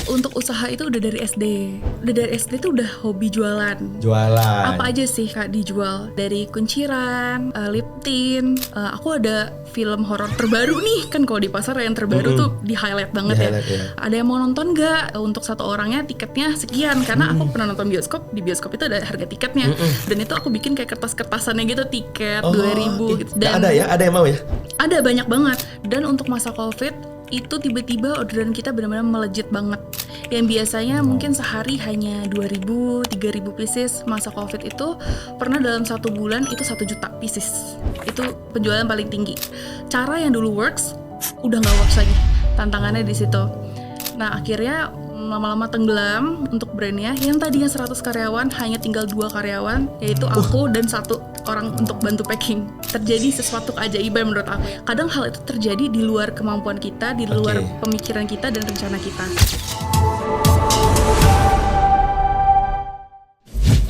Untuk usaha itu udah dari SD. Udah dari SD tuh udah hobi jualan. Jualan. Apa aja sih Kak dijual? Dari kunciran, lip tint. Aku ada film horor terbaru nih. Kan kalau di pasar yang terbaru tuh di highlight banget Di-highlight, ya. Ada yang mau nonton nggak? Untuk satu orangnya tiketnya sekian. Karena aku pernah nonton bioskop. Di bioskop itu ada harga tiketnya. Dan itu aku bikin kayak kertas-kertasannya gitu, tiket 2.000 gitu. Dan ada ya? Ada yang mau ya? Ada banyak banget. Dan untuk masa COVID itu tiba-tiba orderan kita benar-benar melejit banget. Yang biasanya mungkin sehari hanya 2.000, 3.000 pieces, masa COVID itu pernah dalam 1 bulan itu 1 juta pieces. Itu penjualan paling tinggi. Cara yang dulu works udah nggak works lagi. Tantangannya di situ. Nah akhirnya lama-lama tenggelam untuk brandnya. Yang tadinya 100 karyawan hanya tinggal 2 karyawan, yaitu aku dan 1 orang untuk bantu packing. Terjadi sesuatu keajaiban menurut aku. Kadang hal itu terjadi di luar kemampuan kita, di luar pemikiran kita dan rencana kita.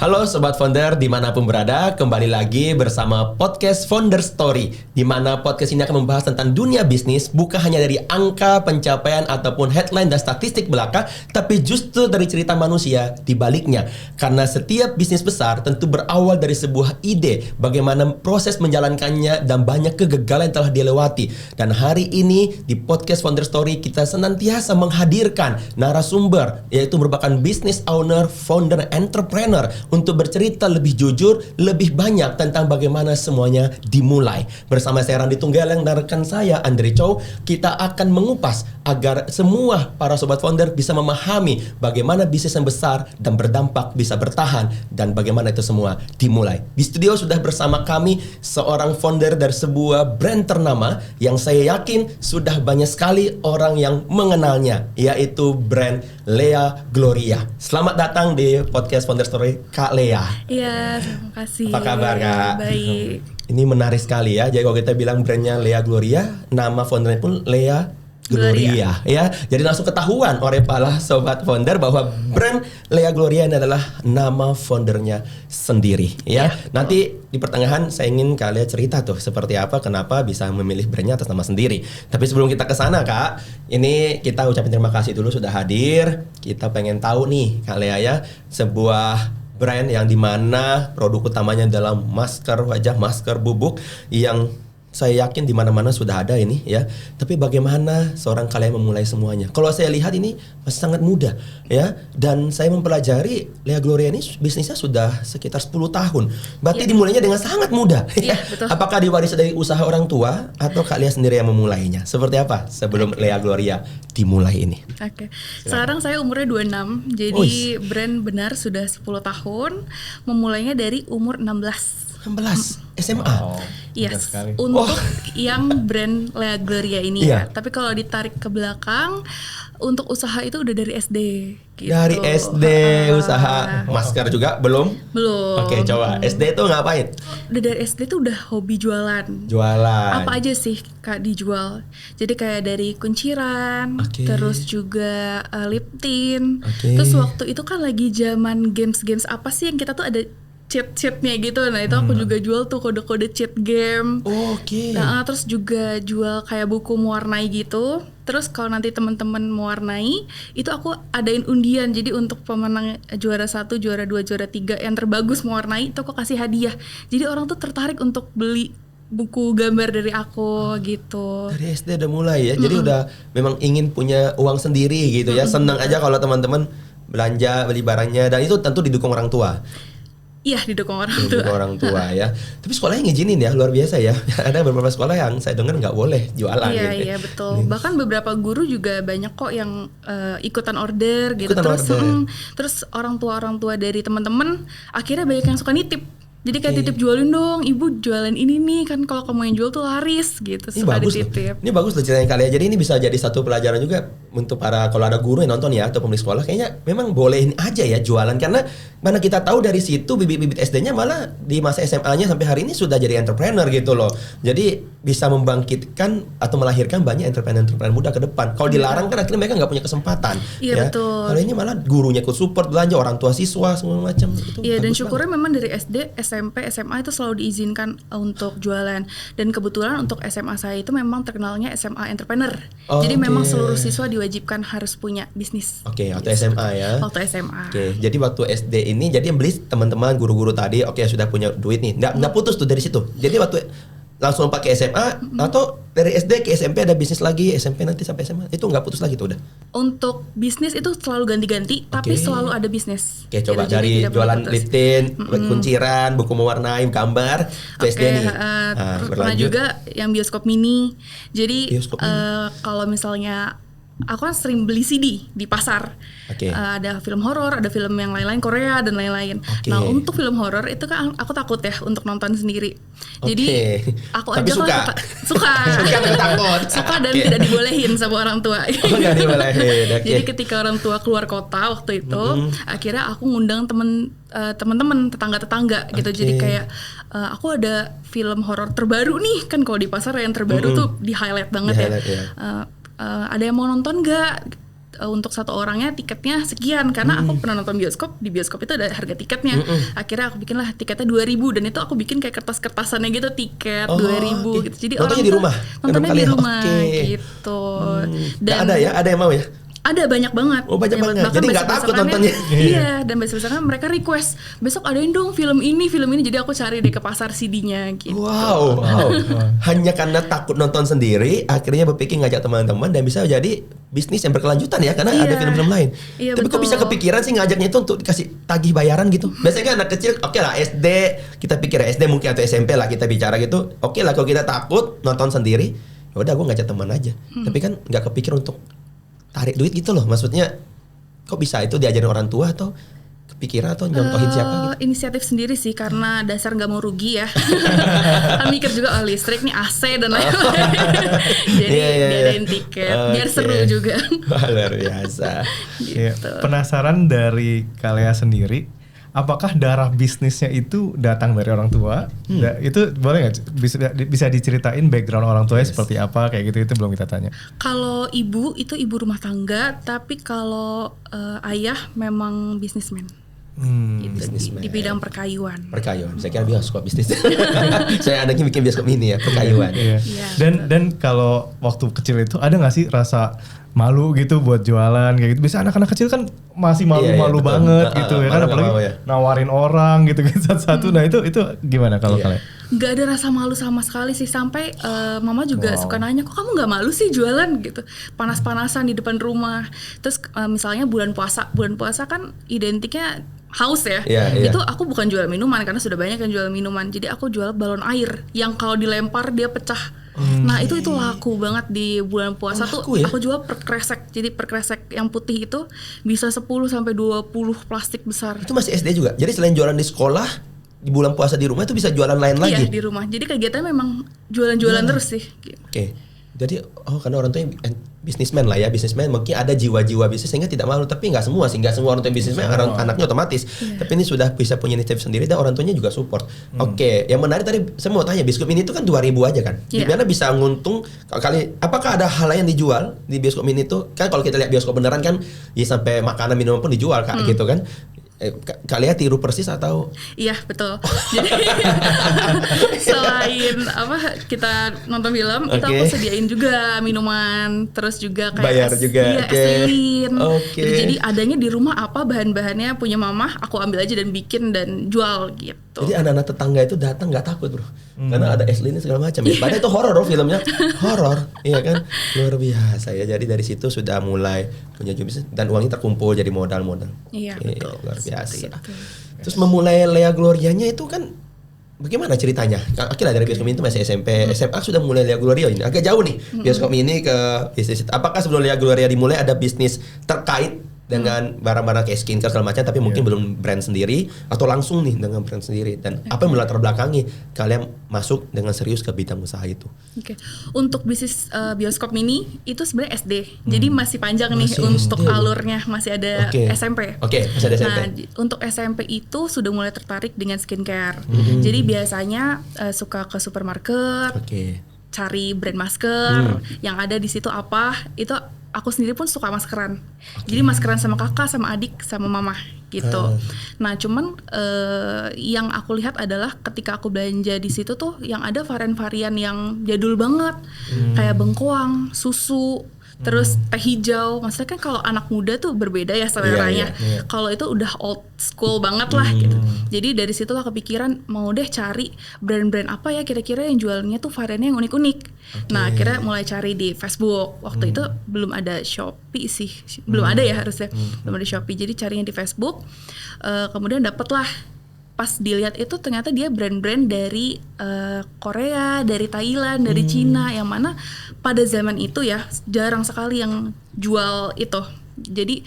Halo Sobat Founder dimanapun berada, kembali lagi bersama podcast Founder Story, di mana podcast ini akan membahas tentang dunia bisnis, bukan hanya dari angka, pencapaian, ataupun headline dan statistik belaka, tapi justru dari cerita manusia di baliknya. Karena setiap bisnis besar tentu berawal dari sebuah ide, bagaimana proses menjalankannya dan banyak kegagalan yang telah dilewati. Dan hari ini di podcast Founder Story kita senantiasa menghadirkan narasumber, yaitu merupakan business owner, founder, entrepreneur, untuk bercerita lebih jujur, lebih banyak tentang bagaimana semuanya dimulai. Bersama saya Randy Tunggaleng dan rekan saya Andre Chow, kita akan mengupas agar semua para sobat founder bisa memahami bagaimana bisnis yang besar dan berdampak bisa bertahan dan bagaimana itu semua dimulai. Di studio sudah bersama kami seorang founder dari sebuah brand ternama yang saya yakin sudah banyak sekali orang yang mengenalnya, yaitu brand Lea Gloria. Selamat datang di podcast Founder Story, Kak Lea. Iya, terima kasih. Apa kabar Kak? Baik. Ini menarik sekali ya. Jadi kalau kita bilang brandnya Lea Gloria, nama foundernya pun Lea Gloria ya. Jadi langsung ketahuan oleh para sobat founder bahwa brand Lea Gloria ini adalah nama foundernya sendiri ya. Nanti di pertengahan saya ingin kalian cerita tuh seperti apa, kenapa bisa memilih brandnya atas nama sendiri. Tapi sebelum kita ke sana Kak, ini kita ucapin terima kasih dulu sudah hadir. Kita pengen tahu nih Kak Lea ya, sebuah brand yang dimana produk utamanya adalah masker wajah, masker bubuk yang saya yakin di mana-mana sudah ada ini ya. Tapi bagaimana seorang kalian memulai semuanya? Kalau saya lihat ini masih sangat muda ya. Dan saya mempelajari Lea Gloria ini bisnisnya sudah sekitar 10 tahun. Berarti dimulainya dengan sangat muda. Iya, betul. Apakah diwarisi dari usaha orang tua atau kalian sendiri yang memulainya? Seperti apa sebelum Lea Gloria dimulai ini? Oke. Sekarang saya umurnya 26. Jadi brand benar sudah 10 tahun. Memulainya dari umur 16. 16 SMA. Yes, untuk yang brand Lea Gloria ini ya. Tapi kalau ditarik ke belakang, untuk usaha itu udah dari SD gitu. Dari SD usaha masker juga belum? Belum. Oke, coba SD itu ngapain? Udah dari SD tuh udah hobi jualan. Jualan. Apa aja sih Kak dijual? Jadi kayak dari kunciran, terus juga lip tint. Terus waktu itu kan lagi zaman games-games apa sih yang kita tuh ada cheat-cheatnya gitu. Nah itu aku juga jual tuh kode-kode cheat game. Nah terus juga jual kayak buku mewarnai gitu. Terus kalau nanti teman-teman mewarnai, itu aku adain undian. Jadi untuk pemenang juara 1, juara 2, juara 3 yang terbagus mewarnai, itu aku kasih hadiah. Jadi orang tuh tertarik untuk beli buku gambar dari aku gitu. Dari SD udah mulai ya. Jadi udah memang ingin punya uang sendiri gitu ya. Senang aja kalau teman-teman belanja, beli barangnya, dan itu tentu didukung orang tua. Iya, didukung orang tua. Didukung orang tua ya. Tapi sekolahnya ngizinin ya, luar biasa ya. Ada beberapa sekolah yang saya dengar nggak boleh jualan. Iya betul. Bahkan beberapa guru juga banyak kok yang ikutan order gitu. Terus orang tua dari teman-teman akhirnya banyak yang suka nitip. Jadi kayak titip jualin dong, ibu jualan ini nih, kan kalau kamu yang jual tuh laris gitu. Ini bagus loh. Ini bagus loh ceritanya kalian. Jadi ini bisa jadi satu pelajaran juga untuk para, kalau ada guru yang nonton ya atau pemilik sekolah, kayaknya memang bolehin aja ya jualan, karena mana kita tahu dari situ bibit-bibit SD-nya malah di masa SMA-nya sampai hari ini sudah jadi entrepreneur gitu loh. Jadi bisa membangkitkan atau melahirkan banyak entrepreneur muda ke depan. Kalau dilarang kan akhirnya mereka nggak punya kesempatan. Iya betul. Kalau ini malah gurunya ikut support belanja, orang tua siswa semua macam itu. Iya, dan syukurnya memang dari SD SMP, SMA itu selalu diizinkan untuk jualan. Dan kebetulan untuk SMA saya itu memang terkenalnya SMA entrepreneur. Jadi memang seluruh siswa diwajibkan harus punya bisnis. Oke, waktu SMA ya. Waktu SMA. Oke, jadi waktu SD ini jadi yang beli teman-teman guru-guru tadi, oke sudah punya duit nih. Nggak putus tuh dari situ. Jadi waktu langsung pakai SMA atau dari SD ke SMP ada bisnis lagi, SMP nanti sampai SMA itu nggak putus lagi tuh udah. Untuk bisnis itu selalu ganti-ganti, tapi selalu ada bisnis. Oke, coba Jadi dari tidak jualan putus. lip tint, kunciran, buku mewarnai, gambar, ke SD nih. Pernah Berlanjut. juga yang bioskop mini. Jadi Bioskop mini. kalau misalnya aku kan sering beli CD di pasar. Oke. Ada film horor, ada film yang lain-lain Korea dan lain-lain. Oke. Nah, untuk film horor itu kan aku takut ya untuk nonton sendiri. Jadi Oke. aku Tapi aja suka. kan suka. Suka dan takut. Suka dan Oke. tidak dibolehin sama orang tua. Oh, nggak dibolehin. Oke. Jadi ketika orang tua keluar kota waktu itu, akhirnya aku ngundang teman-teman tetangga-tetangga gitu. Oke. Jadi kayak aku ada film horor terbaru nih, kan kalau di pasar yang terbaru tuh di highlight banget Di-highlight, ya. Ada yang mau nonton nggak? Untuk satu orangnya tiketnya sekian, karena aku pernah nonton bioskop, di bioskop itu ada harga tiketnya. Akhirnya aku bikinlah tiketnya 2.000, dan itu aku bikin kayak kertas-kertasannya gitu, tiket 2.000 oke. gitu. Jadi Nontonnya orang di tuh rumah? nontonnya Kali di ya? rumah Oke. gitu. Nggak ada ya? Ada yang mau ya? Ada banyak banget. Oh, banyak banget. Bahkan Jadi nggak takut besok-besokannya- nontonnya. Iya, dan besok-besokannya mereka request, besok adain dong film ini. Jadi aku cari deh ke pasar CD-nya gitu. Wow. Hanya karena takut nonton sendiri, akhirnya berpikir ngajak teman-teman dan bisa jadi bisnis yang berkelanjutan ya, karena Iya. ada film-film lain. Iya, Tapi kok betul. bisa kepikiran sih ngajaknya itu untuk dikasih tagih bayaran gitu? Biasanya kan anak kecil, oke lah SD, kita pikir SD mungkin atau SMP lah kita bicara gitu. Oke lah kalau kita takut nonton sendiri, ya udah gue ngajak teman aja. Tapi kan nggak kepikir untuk tarik duit gitu loh. Maksudnya kok bisa itu diajarin orang tua atau kepikiran atau nyontohin siapa gitu? Inisiatif sendiri sih, karena dasar nggak mau rugi ya. Kan mikir juga listrik nih AC dan lain-lain. Jadi diadain tiket biar Oke. seru juga. Wah, luar biasa. Iya. Penasaran dari kalian sendiri, apakah darah bisnisnya itu datang dari orang tua? Itu boleh nggak bisa diceritain background orang tuanya seperti apa kayak gitu, itu belum kita tanya. Kalau ibu itu ibu rumah tangga, tapi kalau ayah memang bisnismen. Gitu, Bisnismen. di bidang perkayuan. Perkayuan, saya kira bioskop bisnis. Saya anaknya bikin bioskop ini ya, perkayuan. Iya. Iya, Dan kalau waktu kecil itu ada nggak sih rasa malu gitu buat jualan kayak gitu? Bisa anak-anak kecil kan masih malu-malu betul. banget Nah, gitu ya kan, malu nggak apalagi mau ya. nawarin orang gitu satu-satu. Nah itu gimana kalau Iya. kalian? Nggak ada rasa malu sama sekali sih, sampai mama juga suka nanya, kok kamu nggak malu sih jualan gitu, panas-panasan di depan rumah. Terus misalnya bulan puasa kan identiknya haus ya. Iya, iya. Itu aku bukan jual minuman karena sudah banyak yang jual minuman, jadi aku jual balon air yang kalau dilempar dia pecah. Nah itu laku banget di bulan puasa tuh. laku ya? Aku jual per kresek, jadi per kresek yang putih itu bisa 10-20 plastik besar. Itu masih SD juga. Jadi selain jualan di sekolah, di bulan puasa di rumah itu bisa jualan lain Iya, lagi. di rumah. Jadi kegiatannya memang jualan-jualan terus sih. Gitu. Oke. Jadi karena orang tua yang bisnismen lah ya, bisnismen mungkin ada jiwa-jiwa bisnis sehingga tidak malu, tapi nggak semua orang tua yang bisnismen anaknya otomatis. Tapi ini sudah bisa punya inisiatif sendiri dan orang tuanya juga support. Oke, yang menarik tadi saya mau tanya, bioskop ini itu kan 2.000 aja kan. Iya. Gimana bisa nguntung kali, apakah ada hal lain yang dijual di bioskop ini tuh? Kan kalau kita lihat bioskop beneran kan ya sampai makanan minuman pun dijual Kak gitu kan. Kalian tiru persis atau? Iya betul. Jadi selain kita nonton film, itu Oke. aku sediain juga minuman, terus juga kayak Bayar juga, iya, oke. es lilin. Oke. Gitu. Jadi adanya di rumah apa bahan-bahannya punya mama, aku ambil aja dan bikin dan jual gitu. Jadi anak-anak tetangga itu datang nggak takut bro, karena ada es lilin segala macam. Ya. Padahal itu horor loh filmnya, horor, iya kan, luar biasa ya. Jadi dari situ sudah mulai punya bisnis dan uangnya terkumpul jadi modal-modal. Iya, Oke, betul. luar biasa. Seperti itu. Terus memulai Lea Glorianya itu kan bagaimana ceritanya? Akhirnya dari bioskop ini itu masih SMP, SMA sudah mulai Lea Gloria ini. Agak jauh nih bioskop ini ke bisnis. Apakah sebelum Lea Gloria dimulai ada bisnis terkait dengan barang-barang kayak skincare segala macam, tapi mungkin belum brand sendiri atau langsung nih dengan brand sendiri, dan apa yang melatar belakangi kalian masuk dengan serius ke bidang usaha itu? Oke. Untuk bisnis bioskop mini itu sebenarnya SD. Jadi masih panjang nih Masih untuk SD. alurnya, masih ada Oke. SMP. Oke, masih ada SMP. Nah, untuk SMP itu sudah mulai tertarik dengan skincare. Jadi biasanya suka ke supermarket, Oke. cari brand masker yang ada di situ apa, itu aku sendiri pun suka maskeran. Jadi maskeran sama kakak, sama adik, sama mama gitu. Nah, cuman yang aku lihat adalah ketika aku belanja di situ tuh yang ada varian-varian yang jadul banget. Kayak bengkoang, susu, terus teh hijau. Maksudnya kan kalau anak muda tuh berbeda ya seleranya. Kalau itu udah old school banget lah gitu. Jadi dari situlah kepikiran mau deh cari brand-brand apa ya kira-kira yang jualnya tuh variannya yang unik-unik. Nah, akhirnya mulai cari di Facebook. Waktu itu belum ada Shopee sih. Belum ada ya harusnya. Belum ada Shopee. Jadi carinya di Facebook. Kemudian dapatlah, pas dilihat itu ternyata dia brand-brand dari Korea, dari Thailand, dari Cina, yang mana pada zaman itu ya jarang sekali yang jual itu. Jadi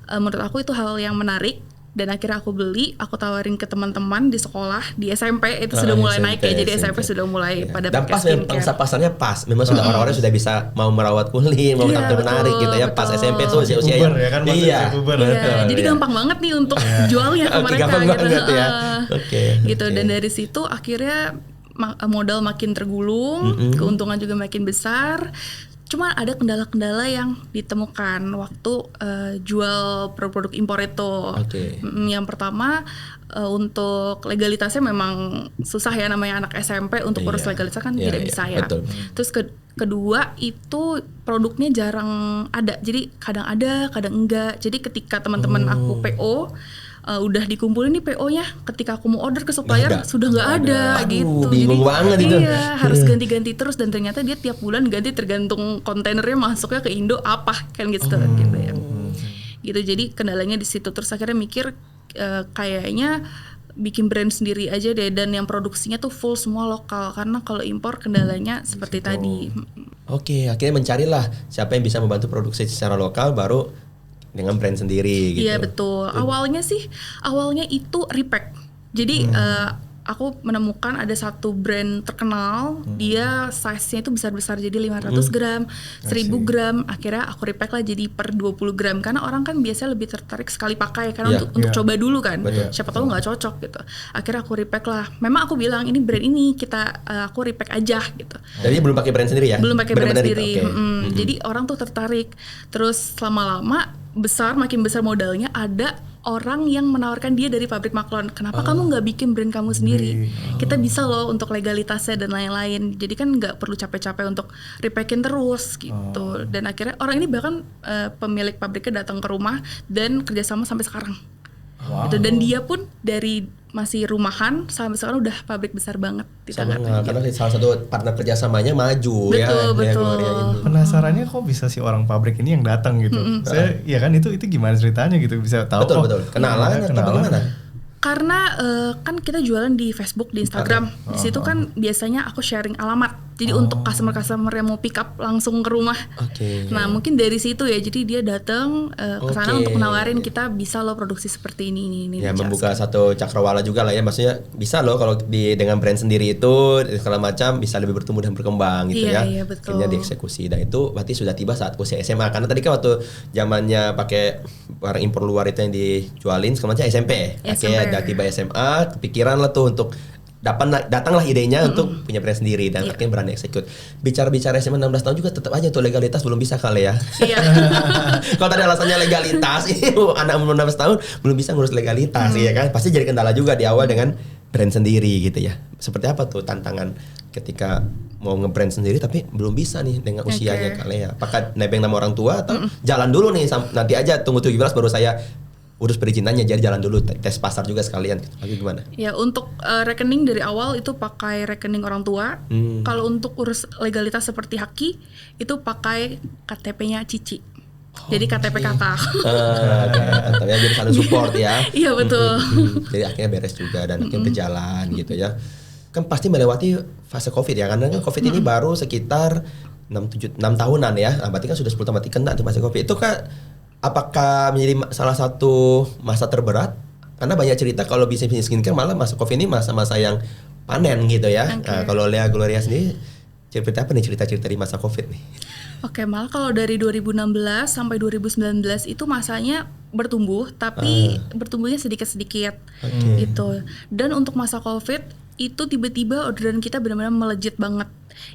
menurut aku itu hal yang menarik. Dan akhirnya aku beli, aku tawarin ke teman-teman di sekolah, di SMP itu sudah mulai naik ya. Jadi SMP sudah mulai pada dan pakai pas memang pangsa pasarnya pas, memang sudah orang-orang sudah bisa mau merawat kulit, mau tampil menarik gitu ya. Pas SMP tuh usia-usia yang ya kan, puber. Jadi gampang banget nih untuk jualnya ke mereka gampang gitu. banget ya. Gitu. Dan dari situ akhirnya modal makin tergulung, keuntungan juga makin besar. Cuma ada kendala-kendala yang ditemukan waktu jual produk impor itu. Yang pertama untuk legalitasnya memang susah ya, namanya anak SMP untuk urus legalitas kan tidak bisa ya. Terus kedua itu produknya jarang ada, jadi kadang ada, kadang enggak. Jadi ketika teman-teman aku PO udah dikumpulin nih PO-nya, ketika aku mau order ke supplier sudah nggak ada. Gitu. Bingung banget itu. Iya, harus ganti-ganti terus, dan ternyata dia tiap bulan ganti tergantung kontainernya masuknya ke Indo apa kan gitu ya. Gitu, jadi kendalanya di situ. Terus akhirnya mikir kayaknya bikin brand sendiri aja deh, dan yang produksinya tuh full semua lokal, karena kalau impor kendalanya seperti tadi. Akhirnya mencarilah siapa yang bisa membantu produksi secara lokal, baru dengan brand sendiri gitu. Iya betul. Awalnya itu repack. Jadi aku menemukan ada satu brand terkenal, dia size-nya itu besar-besar, jadi 500 gram, 1000 gram. Akhirnya aku repack lah jadi per 20 gram, karena orang kan biasanya lebih tertarik sekali pakai, karena untuk coba dulu kan. Siapa tahu nggak cocok gitu. Akhirnya aku repack lah. Memang aku bilang ini brand ini aku repack aja gitu. Jadi belum pakai brand sendiri ya? Belum pakai brand sendiri. Jadi orang tuh tertarik. Terus lama-lama makin besar modalnya, ada orang yang menawarkan dia dari pabrik maklon. Kenapa kamu nggak bikin brand kamu sendiri? Kita bisa loh untuk legalitasnya dan lain-lain. Jadi kan nggak perlu capek-capek untuk repacking terus gitu. Dan akhirnya orang ini bahkan pemilik pabriknya datang ke rumah dan kerjasama sampai sekarang. Gitu. Dan dia pun dari masih rumahan sampai sekarang udah pabrik besar banget di Tangerang. Karena salah satu partner kerjasamanya maju. Betul. Penasarannya kok bisa si orang pabrik ini yang datang gitu. Saya ya kan itu gimana ceritanya gitu, bisa tahu. Betul. Kenalan atau bagaimana? Karena kan kita jualan di Facebook, di Instagram. Di situ kan biasanya aku sharing alamat. Jadi untuk customer yang mau pick up langsung ke rumah. Nah, mungkin dari situ ya. Jadi dia datang ke sana untuk menawarin kita bisa loh produksi seperti ini. Ya, membuka satu cakrawala juga lah ya. Maksudnya bisa loh kalau dengan brand sendiri itu segala macam bisa lebih bertumbuh dan berkembang gitu ya. Iya, betul. Akhirnya dieksekusi. Dan itu berarti sudah tiba saat usia SMA. Karena tadi kan waktu zamannya pakai barang impor luar itu yang dijualin sekarang SMP. Akhirnya tiba SMA, kepikiran lah tuh untuk datanglah idenya untuk punya brand sendiri dan akhirnya berani execute. Bicara-bicara SMA 16 tahun juga tetap aja untuk legalitas belum bisa kali ya. Iya. Kalau tadi alasannya legalitas, anak umur 16 tahun belum bisa ngurus legalitas ya kan. Pasti jadi kendala juga di awal dengan brand sendiri gitu ya. Seperti apa tuh tantangan ketika mau nge-brand sendiri tapi belum bisa nih dengan usianya kali ya. Apakah nebeng nama orang tua atau jalan dulu nih nanti aja tunggu 17 baru saya urus perizinannya, jadi jalan dulu tes pasar juga sekalian. Lagi gimana? Ya untuk rekening dari awal itu pakai rekening orang tua. Kalau untuk urus legalitas seperti Haki itu pakai KTP-nya Cici. Jadi KTP kakak. Katanya jadi saling support ya. Iya betul. Jadi akhirnya beres juga dan akhirnya berjalan gitu ya. Kan pasti melewati fase COVID ya, karena kan COVID ini baru sekitar 6 tahunan ya. Nah, berarti kan sudah 10 tahun berarti kena tuh fase COVID. Itu kan apakah menjadi salah satu masa terberat? Karena banyak cerita kalau bisnis skincare malah masa COVID ini masa-masa yang panen gitu ya. Nah, kalau Lea Gloria sendiri cerita apa nih cerita-cerita di masa COVID nih? Malah kalau dari 2016 sampai 2019 itu masanya bertumbuh, tapi bertumbuhnya sedikit-sedikit gitu. Dan untuk masa COVID itu tiba-tiba orderan kita benar-benar melejit banget.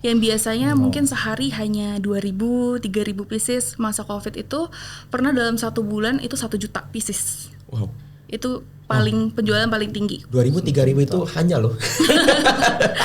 Yang biasanya mungkin sehari hanya 2.000, 3.000 pieces, masa COVID itu pernah dalam 1 bulan itu 1 juta pieces. Wow. Itu penjualan paling tinggi. 2.000, 3.000 itu hanya loh.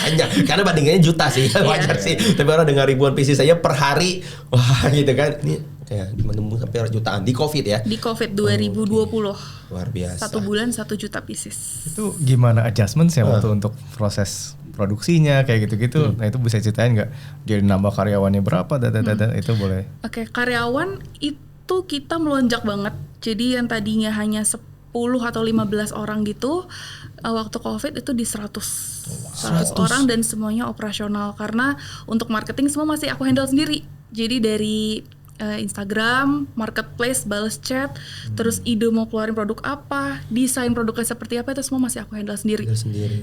Hanya. Karena bandingannya juta sih. Wajar sih. Tapi orang dengan ribuan pieces saja per hari. Wah gitu kan. Ini kayak menembus sampai jutaan di COVID ya. Di COVID 2020. Luar biasa. 1 bulan 1 juta pieces. Itu gimana adjustment-nya waktu untuk proses produksinya kayak gitu-gitu. Nah itu bisa ceritain nggak? Jadi nambah karyawannya berapa? Itu boleh. Oke, karyawan itu kita melonjak banget. Jadi yang tadinya hanya 10 atau 15 orang gitu, waktu COVID itu di 100 orang dan semuanya operasional. Karena untuk marketing semua masih aku handle sendiri. Jadi dari Instagram, marketplace, balas chat, terus ide mau keluarin produk apa, desain produknya seperti apa, itu semua masih aku handle sendiri.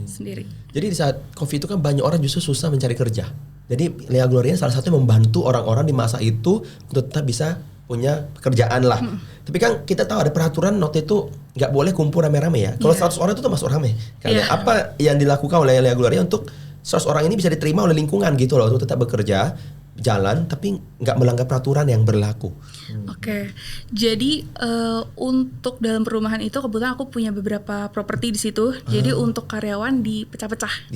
Sendiri. Jadi di saat COVID itu kan banyak orang justru susah mencari kerja. Jadi Lea Gloria salah satu membantu orang-orang di masa itu untuk tetap bisa punya pekerjaan lah. Tapi kan kita tahu ada peraturan waktu itu nggak boleh kumpul rame-rame ya. Kalau 100 orang itu termasuk rame. Karena apa yang dilakukan oleh Lea Gloria untuk 100 orang ini bisa diterima oleh lingkungan gitu loh, untuk tetap bekerja, jalan tapi nggak melanggar peraturan yang berlaku. Oke, jadi untuk dalam perumahan itu kebetulan aku punya beberapa properti di situ. Jadi untuk karyawan dipecah-pecah.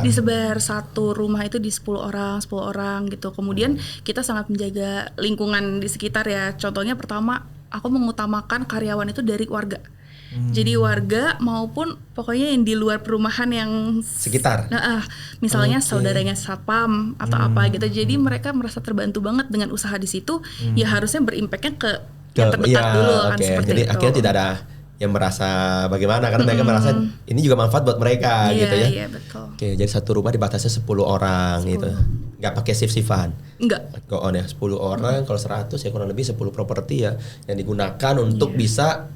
Disebar satu rumah itu di 10 orang gitu. Kemudian kita sangat menjaga lingkungan di sekitar ya. Contohnya pertama, aku mengutamakan karyawan itu dari warga. Jadi warga maupun pokoknya yang di luar perumahan yang sekitar. Misalnya saudaranya satpam atau apa gitu. Jadi mereka merasa terbantu banget dengan usaha di situ. Ya harusnya berimpaknya ke yang terdekat dulu kan seperti jadi itu. akhirnya tidak ada yang merasa bagaimana karena mereka merasa ini juga manfaat buat mereka gitu ya. Iya betul. Oke, jadi satu rumah dibatasi 10 orang gitu. Nggak pakai shift-shiftan. Enggak. Go on ya, 10 orang kalau 100 ya kurang lebih 10 properti ya yang digunakan untuk bisa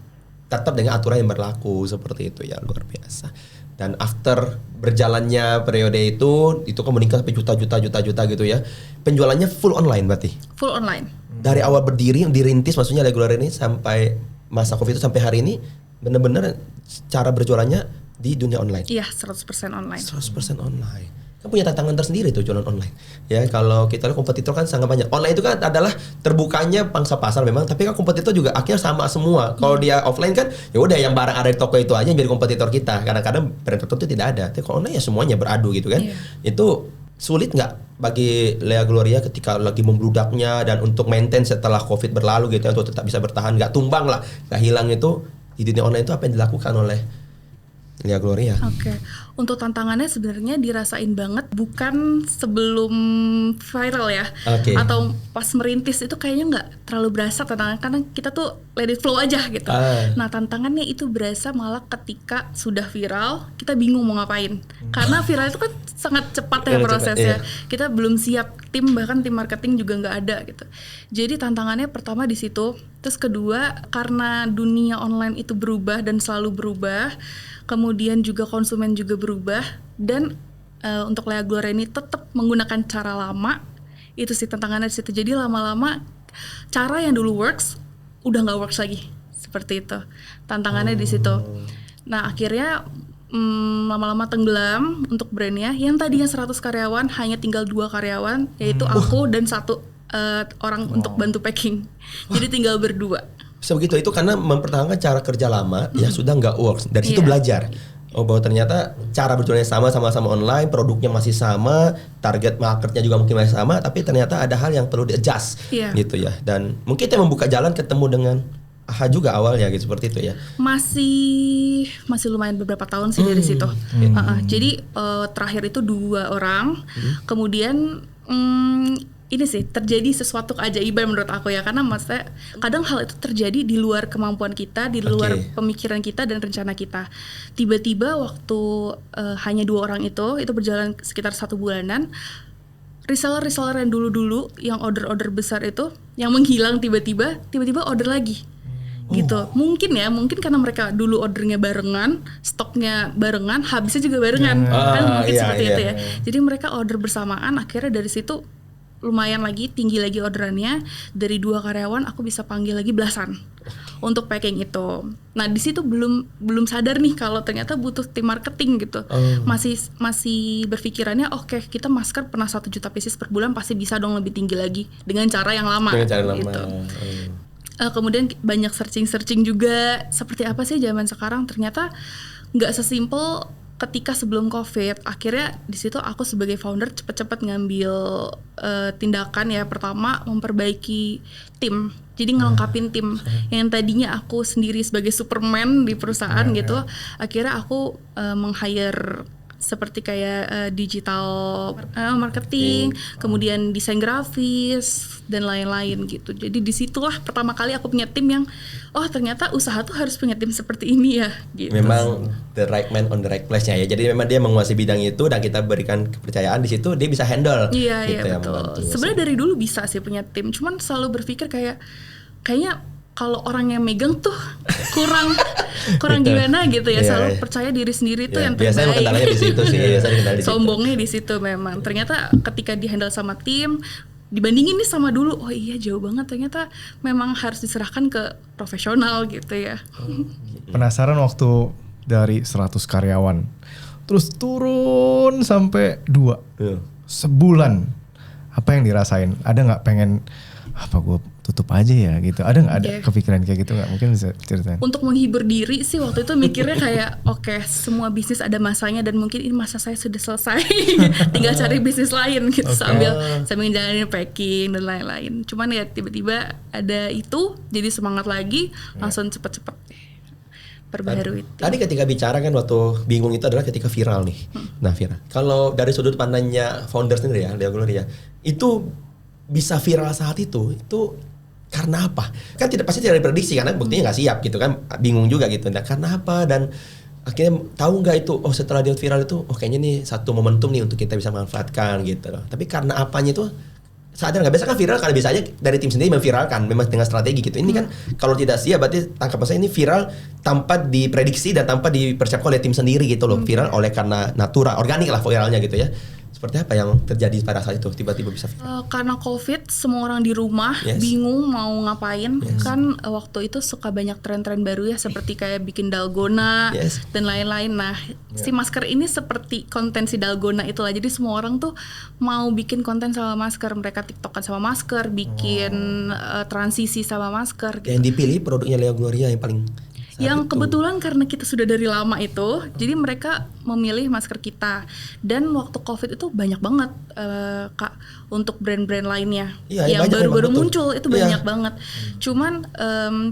tetap dengan aturan yang berlaku seperti itu ya, luar biasa. Dan after berjalannya periode itu kan meningkat sampai juta gitu ya. Penjualannya full online berarti? Full online. Dari awal berdiri, dirintis maksudnya Lea Gloria ini sampai masa COVID itu sampai hari ini benar-benar cara berjualannya di dunia online? Iya, 100% online. 100% online. Kan punya tantangan tersendiri tuh jualan online. Ya kalau kita lihat kompetitor kan sangat banyak. Online itu kan adalah terbukanya pangsa pasar memang, tapi kan kompetitor juga akhirnya sama semua. Kalau dia offline kan ya udah yang barang ada di toko itu aja yang jadi kompetitor kita. Kadang-kadang brand tertentu tidak ada. Tapi kalau online ya semuanya beradu gitu kan. Itu sulit nggak bagi Lea Gloria ketika lagi membludaknya dan untuk maintain setelah COVID berlalu gitu ya, untuk tetap bisa bertahan, nggak tumbang lah, nggak hilang itu di dunia online itu apa yang dilakukan oleh Lea Gloria? Oke. Untuk tantangannya sebenarnya dirasain banget bukan sebelum viral ya. Atau pas merintis itu kayaknya nggak terlalu berasa tantangan karena kita tuh let it flow aja gitu. Nah tantangannya itu berasa malah ketika sudah viral kita bingung mau ngapain. Karena viral itu kan sangat cepat ya prosesnya. Kita belum siap, bahkan tim marketing juga nggak ada gitu. Jadi tantangannya pertama di situ. Terus kedua karena dunia online itu berubah dan selalu berubah. Kemudian juga konsumen juga berubah dan untuk Lea Gloria ini tetap menggunakan cara lama. Itu sih tantangannya di situ. Jadi lama-lama cara yang dulu works udah nggak works lagi seperti itu. Tantangannya di situ. Nah akhirnya lama-lama tenggelam untuk brandnya. Yang tadinya 100 karyawan hanya tinggal 2 karyawan, yaitu aku dan 1 orang untuk bantu packing. Jadi tinggal berdua. Sebegitu itu karena mempertahankan cara kerja lama ya sudah nggak works. Dari situ belajar bahwa ternyata cara berjualannya sama-sama online, produknya masih sama, target marketnya juga mungkin masih sama, tapi ternyata ada hal yang perlu di-adjust gitu ya. Dan mungkin itu yang membuka jalan ketemu dengan AHA juga awalnya gitu, seperti itu ya. Masih lumayan beberapa tahun sih dari situ. Jadi terakhir itu 2 orang. Kemudian ini sih terjadi sesuatu keajaiban menurut aku ya, karena maksudnya kadang hal itu terjadi di luar kemampuan kita, di luar pemikiran kita dan rencana kita. Tiba-tiba waktu hanya 2 orang itu berjalan sekitar 1 bulanan, reseller yang dulu yang order besar itu yang menghilang tiba-tiba order lagi. Gitu. Mungkin karena mereka dulu ordernya barengan, stoknya barengan, habisnya juga barengan. Kan mungkin seperti itu ya. Jadi mereka order bersamaan, akhirnya dari situ lumayan lagi, tinggi lagi orderannya. Dari 2 karyawan aku bisa panggil lagi belasan. untuk packing itu. Nah di situ belum sadar nih kalau ternyata butuh tim marketing gitu. Masih berpikirannya oke, kita masker pernah 1 juta pieces per bulan, pasti bisa dong lebih tinggi lagi dengan cara yang lama. Dengan cara lama. Gitu. Kemudian banyak searching juga seperti apa sih zaman sekarang. Ternyata nggak sesimpel ketika sebelum COVID. Akhirnya di situ aku sebagai founder cepet-cepet ngambil tindakan ya. Pertama memperbaiki tim. Jadi ngelengkapin tim yang tadinya aku sendiri sebagai Superman di perusahaan gitu. Akhirnya aku meng-hire seperti kayak digital marketing, kemudian desain grafis dan lain-lain gitu. Jadi disitulah pertama kali aku punya tim yang ternyata usaha tuh harus punya tim seperti ini ya. Gitu. Memang the right man on the right place-nya ya. Jadi memang dia menguasai bidang itu dan kita berikan kepercayaan di situ, dia bisa handle. Iya gitu ya, betul. Sebenarnya dari dulu bisa sih punya tim, cuman selalu berpikir kayaknya kalau orang yang megang tuh kurang gimana gitu ya. Selalu percaya diri sendiri tuh yang terbaik. Biasanya kendalanya di situ sih. Sombongnya di situ memang. Ternyata ketika dihandle sama tim, dibandingin nih sama dulu, oh iya jauh banget. Ternyata memang harus diserahkan ke profesional gitu ya. Penasaran waktu dari 100 karyawan, terus turun sampai 2 sebulan, apa yang dirasain? Ada nggak pengen gue tutup aja ya gitu? Ada nggak ada kepikiran kayak gitu nggak? Mungkin bisa ceritain. Untuk menghibur diri sih waktu itu mikirnya kayak oke, semua bisnis ada masanya dan mungkin ini masa saya sudah selesai, tinggal cari bisnis lain gitu sambil ngejalanin packing dan lain-lain. Cuman ya tiba-tiba ada itu, jadi semangat lagi, langsung cepet-cepet perbaharui itu. Tadi ketika bicara kan waktu bingung itu adalah ketika viral nih. Nah viral. Kalau dari sudut pandangnya founder sendiri ya, Lea Gloria, itu bisa viral saat itu karena apa? Kan pasti tidak diprediksi karena buktinya nggak siap gitu kan, bingung juga gitu. Nah, karena apa? Dan akhirnya tahu nggak itu? Setelah dia viral itu, kayaknya nih satu momentum nih untuk kita bisa manfaatkan gitu loh. Tapi karena apanya itu sadar nggak? Biasa kan viral karena biasanya dari tim sendiri memviralkan, memang dengan strategi gitu. Ini kan kalau tidak siap berarti tangkap saya ini viral tanpa diprediksi dan tanpa dipersiapkan oleh tim sendiri gitu loh. Viral oleh karena natural, organik lah viralnya gitu ya. Seperti apa yang terjadi pada saat itu tiba-tiba bisa viral? Karena COVID, semua orang di rumah bingung mau ngapain. Kan waktu itu suka banyak tren-tren baru ya, seperti kayak bikin dalgona dan lain-lain. Nah, si masker ini seperti konten si dalgona itulah. Jadi semua orang tuh mau bikin konten sama masker. Mereka TikTokan sama masker, bikin transisi sama masker gitu. Yang dipilih produknya Lea Gloria yang paling yang kebetulan karena kita sudah dari lama itu, jadi mereka memilih masker kita. Dan waktu COVID itu banyak banget Kak untuk brand-brand lainnya yang baru-baru muncul itu banyak banget. Cuman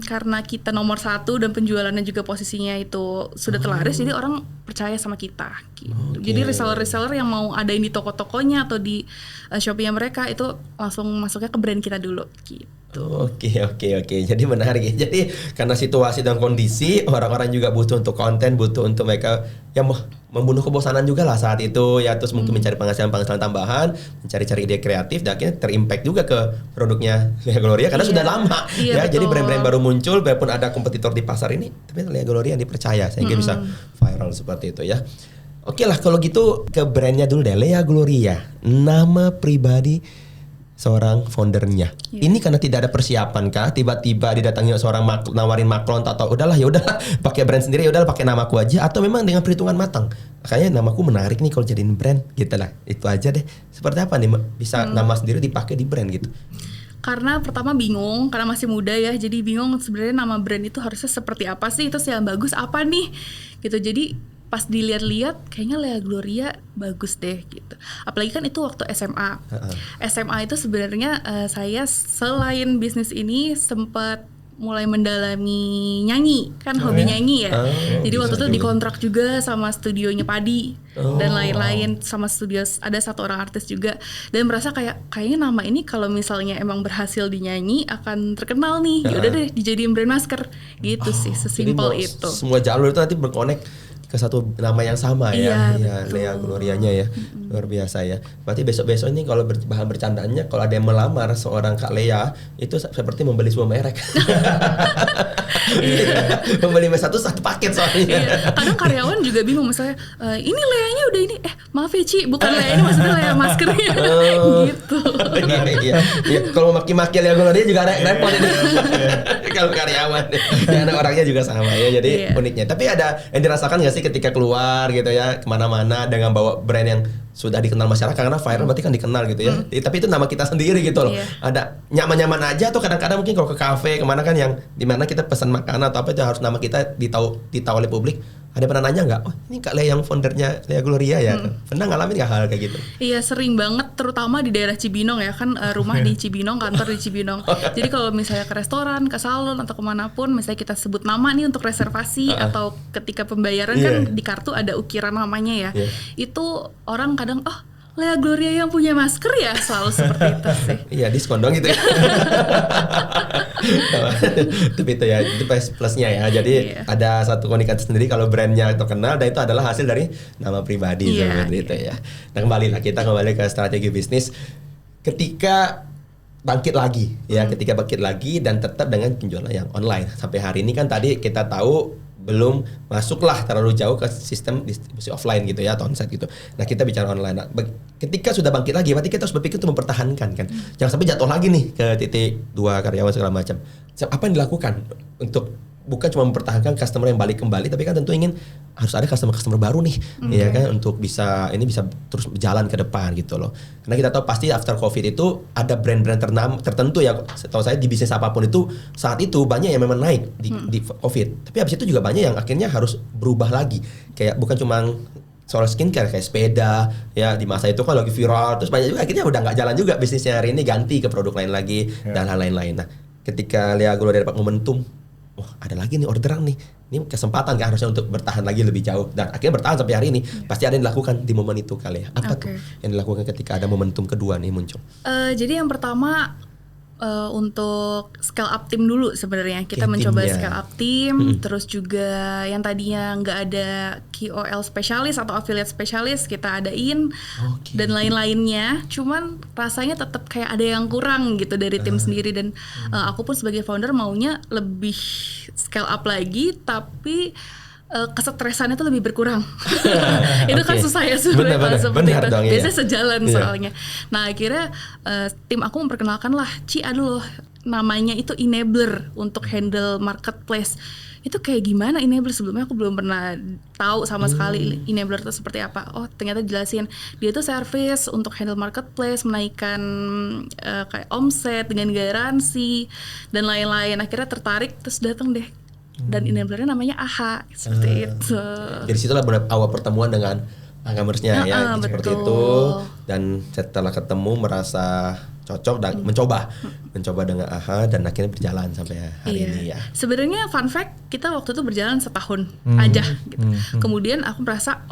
karena kita nomor 1 dan penjualannya juga posisinya itu sudah terlaris, jadi orang percaya sama kita. Gitu. Jadi reseller-reseller yang mau adain di toko-tokonya atau di Shopee-nya mereka itu langsung masuknya ke brand kita dulu. Gitu. Oke. Jadi menarik ya. Jadi karena situasi dan kondisi, orang-orang juga butuh untuk konten, butuh untuk mereka yang membunuh kebosanan juga lah saat itu ya, terus mungkin mencari penghasilan tambahan, mencari-cari ide kreatif, dan akhirnya terimpact juga ke produknya Lea Gloria karena sudah lama ya. Betul. Jadi brand-brand baru muncul, walaupun ada kompetitor di pasar ini, tapi Lea Gloria yang dipercaya sehingga bisa viral seperti itu ya. Oke lah kalau gitu ke brandnya dulu deh, Lea Gloria, nama pribadi seorang foundernya. Ini karena tidak ada persiapan kah? Tiba-tiba didatangi seorang nawarin maklon atau udahlah pakai brand sendiri, udahlah pakai namaku aja, atau memang dengan perhitungan matang. Kayaknya namaku menarik nih kalau jadiin brand gitu lah. Itu aja deh. Seperti apa nih bisa nama sendiri dipakai di brand gitu? Karena pertama bingung, karena masih muda ya, jadi bingung sebenarnya nama brand itu harusnya seperti apa sih, itu yang bagus apa nih gitu. Jadi pas dilihat-lihat kayaknya Lea Gloria bagus deh gitu. Apalagi kan itu waktu SMA. SMA itu sebenarnya saya selain bisnis ini sempat mulai mendalami nyanyi, kan hobi nyanyi ya. Jadi waktu itu dikontrak juga sama studionya Padi dan lain-lain, sama studio ada 1 orang artis juga, dan merasa kayaknya nama ini kalau misalnya emang berhasil dinyanyi akan terkenal nih. Yaudah deh dijadiin brand masker gitu sih, sesimpel itu. Semua jalur itu nanti berkonek ke satu nama yang sama ya, Lea Glorianya ya, luar biasa ya. Berarti besok-besok ini kalau bahan bercandaannya, kalau ada yang melamar seorang Kak Lea, itu seperti membeli sebuah merek. Membeli satu paket soalnya. Kadang karyawan juga bingung, misalnya ini Leanya udah ini, maaf ya Ci, bukan Lea ini, maksudnya Lea maskernya. Gitu. Kalau maki-maki Lea Gloria juga repot ini. Kalau karyawan, karena orangnya juga sama ya. Jadi uniknya. Tapi ada yang dirasakan nggak sih ketika keluar gitu ya kemana-mana dengan bawa brand yang sudah dikenal masyarakat, karena viral berarti kan dikenal gitu ya. Tapi itu nama kita sendiri gitu loh. Ada nyaman-nyaman aja atau kadang-kadang mungkin kalau ke kafe kemana kan yang dimana kita pesan makanan atau apa itu harus nama kita ditahu oleh publik. Ada pernah nanya nggak? Oh ini Kak Lea yang foundernya Lea Gloria ya? Pernah ngalamin nggak hal kayak gitu? Iya sering banget, terutama di daerah Cibinong ya kan, rumah di Cibinong, kantor di Cibinong. Jadi kalau misalnya ke restoran, ke salon atau kemanapun, misalnya kita sebut nama nih untuk reservasi atau ketika pembayaran kan di kartu ada ukiran namanya ya. Itu orang kadang Lea Gloria yang punya masker ya, selalu seperti itu sih. Iya diskon dong gitu ya. Tapi itu ya, itu plusnya ya. Jadi ada satu keunikan sendiri kalau brandnya terkenal, dan itu adalah hasil dari nama pribadi seperti itu ya. Nah kita kembali ke strategi bisnis. Ketika bangkit lagi ya, ketika bangkit lagi dan tetap dengan penjualan yang online. Sampai hari ini kan tadi kita tahu belum masuklah terlalu jauh ke sistem distribusi offline gitu ya, atau onsite gitu. Nah kita bicara online. Nah, ketika sudah bangkit lagi, berarti kita harus berpikir untuk mempertahankan kan. Jangan sampai jatuh lagi nih ke titik 2 karyawan segala macam. Apa yang dilakukan untuk bukan cuma mempertahankan customer yang balik kembali, tapi kan tentu ingin harus ada customer baru nih, ya kan, untuk bisa terus berjalan ke depan gitu loh. Karena kita tahu pasti after COVID itu ada brand-brand tertentu ya, setahu saya di bisnis apapun itu saat itu banyak yang memang naik di COVID. Tapi habis itu juga banyak yang akhirnya harus berubah lagi. Kayak bukan cuma soal skincare, kayak sepeda ya, di masa itu kan lagi viral, terus banyak juga akhirnya udah nggak jalan juga bisnisnya, hari ini ganti ke produk lain lagi dan hal lain-lain. Nah ketika Lea Gloria dapat momentum, wah ada lagi nih orderan nih, ini kesempatan kan harusnya untuk bertahan lagi lebih jauh, dan akhirnya bertahan sampai hari ini. Pasti ada yang dilakukan di momen itu kali ya. Apa tuh yang dilakukan ketika ada momentum kedua nih muncul? Jadi yang pertama untuk scale up tim dulu sebenarnya. Kita mencoba scale up tim, terus juga yang tadinya nggak ada KOL spesialis atau affiliate spesialis kita adain, dan lain-lainnya. Cuman rasanya tetap kayak ada yang kurang gitu dari tim sendiri, dan aku pun sebagai founder maunya lebih scale up lagi, tapi kesetresannya tuh lebih berkurang. Itu kan susah ya sebenarnya kalau seperti itu. Biasanya sejalan soalnya. Nah akhirnya tim aku memperkenalkan lah, aduh loh namanya itu enabler untuk handle marketplace. Itu kayak gimana enabler? Sebelumnya aku belum pernah tahu sama sekali enabler itu seperti apa. Oh ternyata jelasin, dia itu service untuk handle marketplace, menaikkan kayak omset dengan garansi dan lain-lain. Akhirnya tertarik, terus datang deh. Dan enablernya namanya AHA, seperti itu. Dari situlah awal pertemuan dengan Anggamersnya ya, seperti itu. Dan setelah ketemu merasa cocok dan mencoba dengan AHA, dan akhirnya berjalan sampai hari ini ya. Sebenarnya fun fact, kita waktu itu berjalan setahun aja gitu. Kemudian aku merasa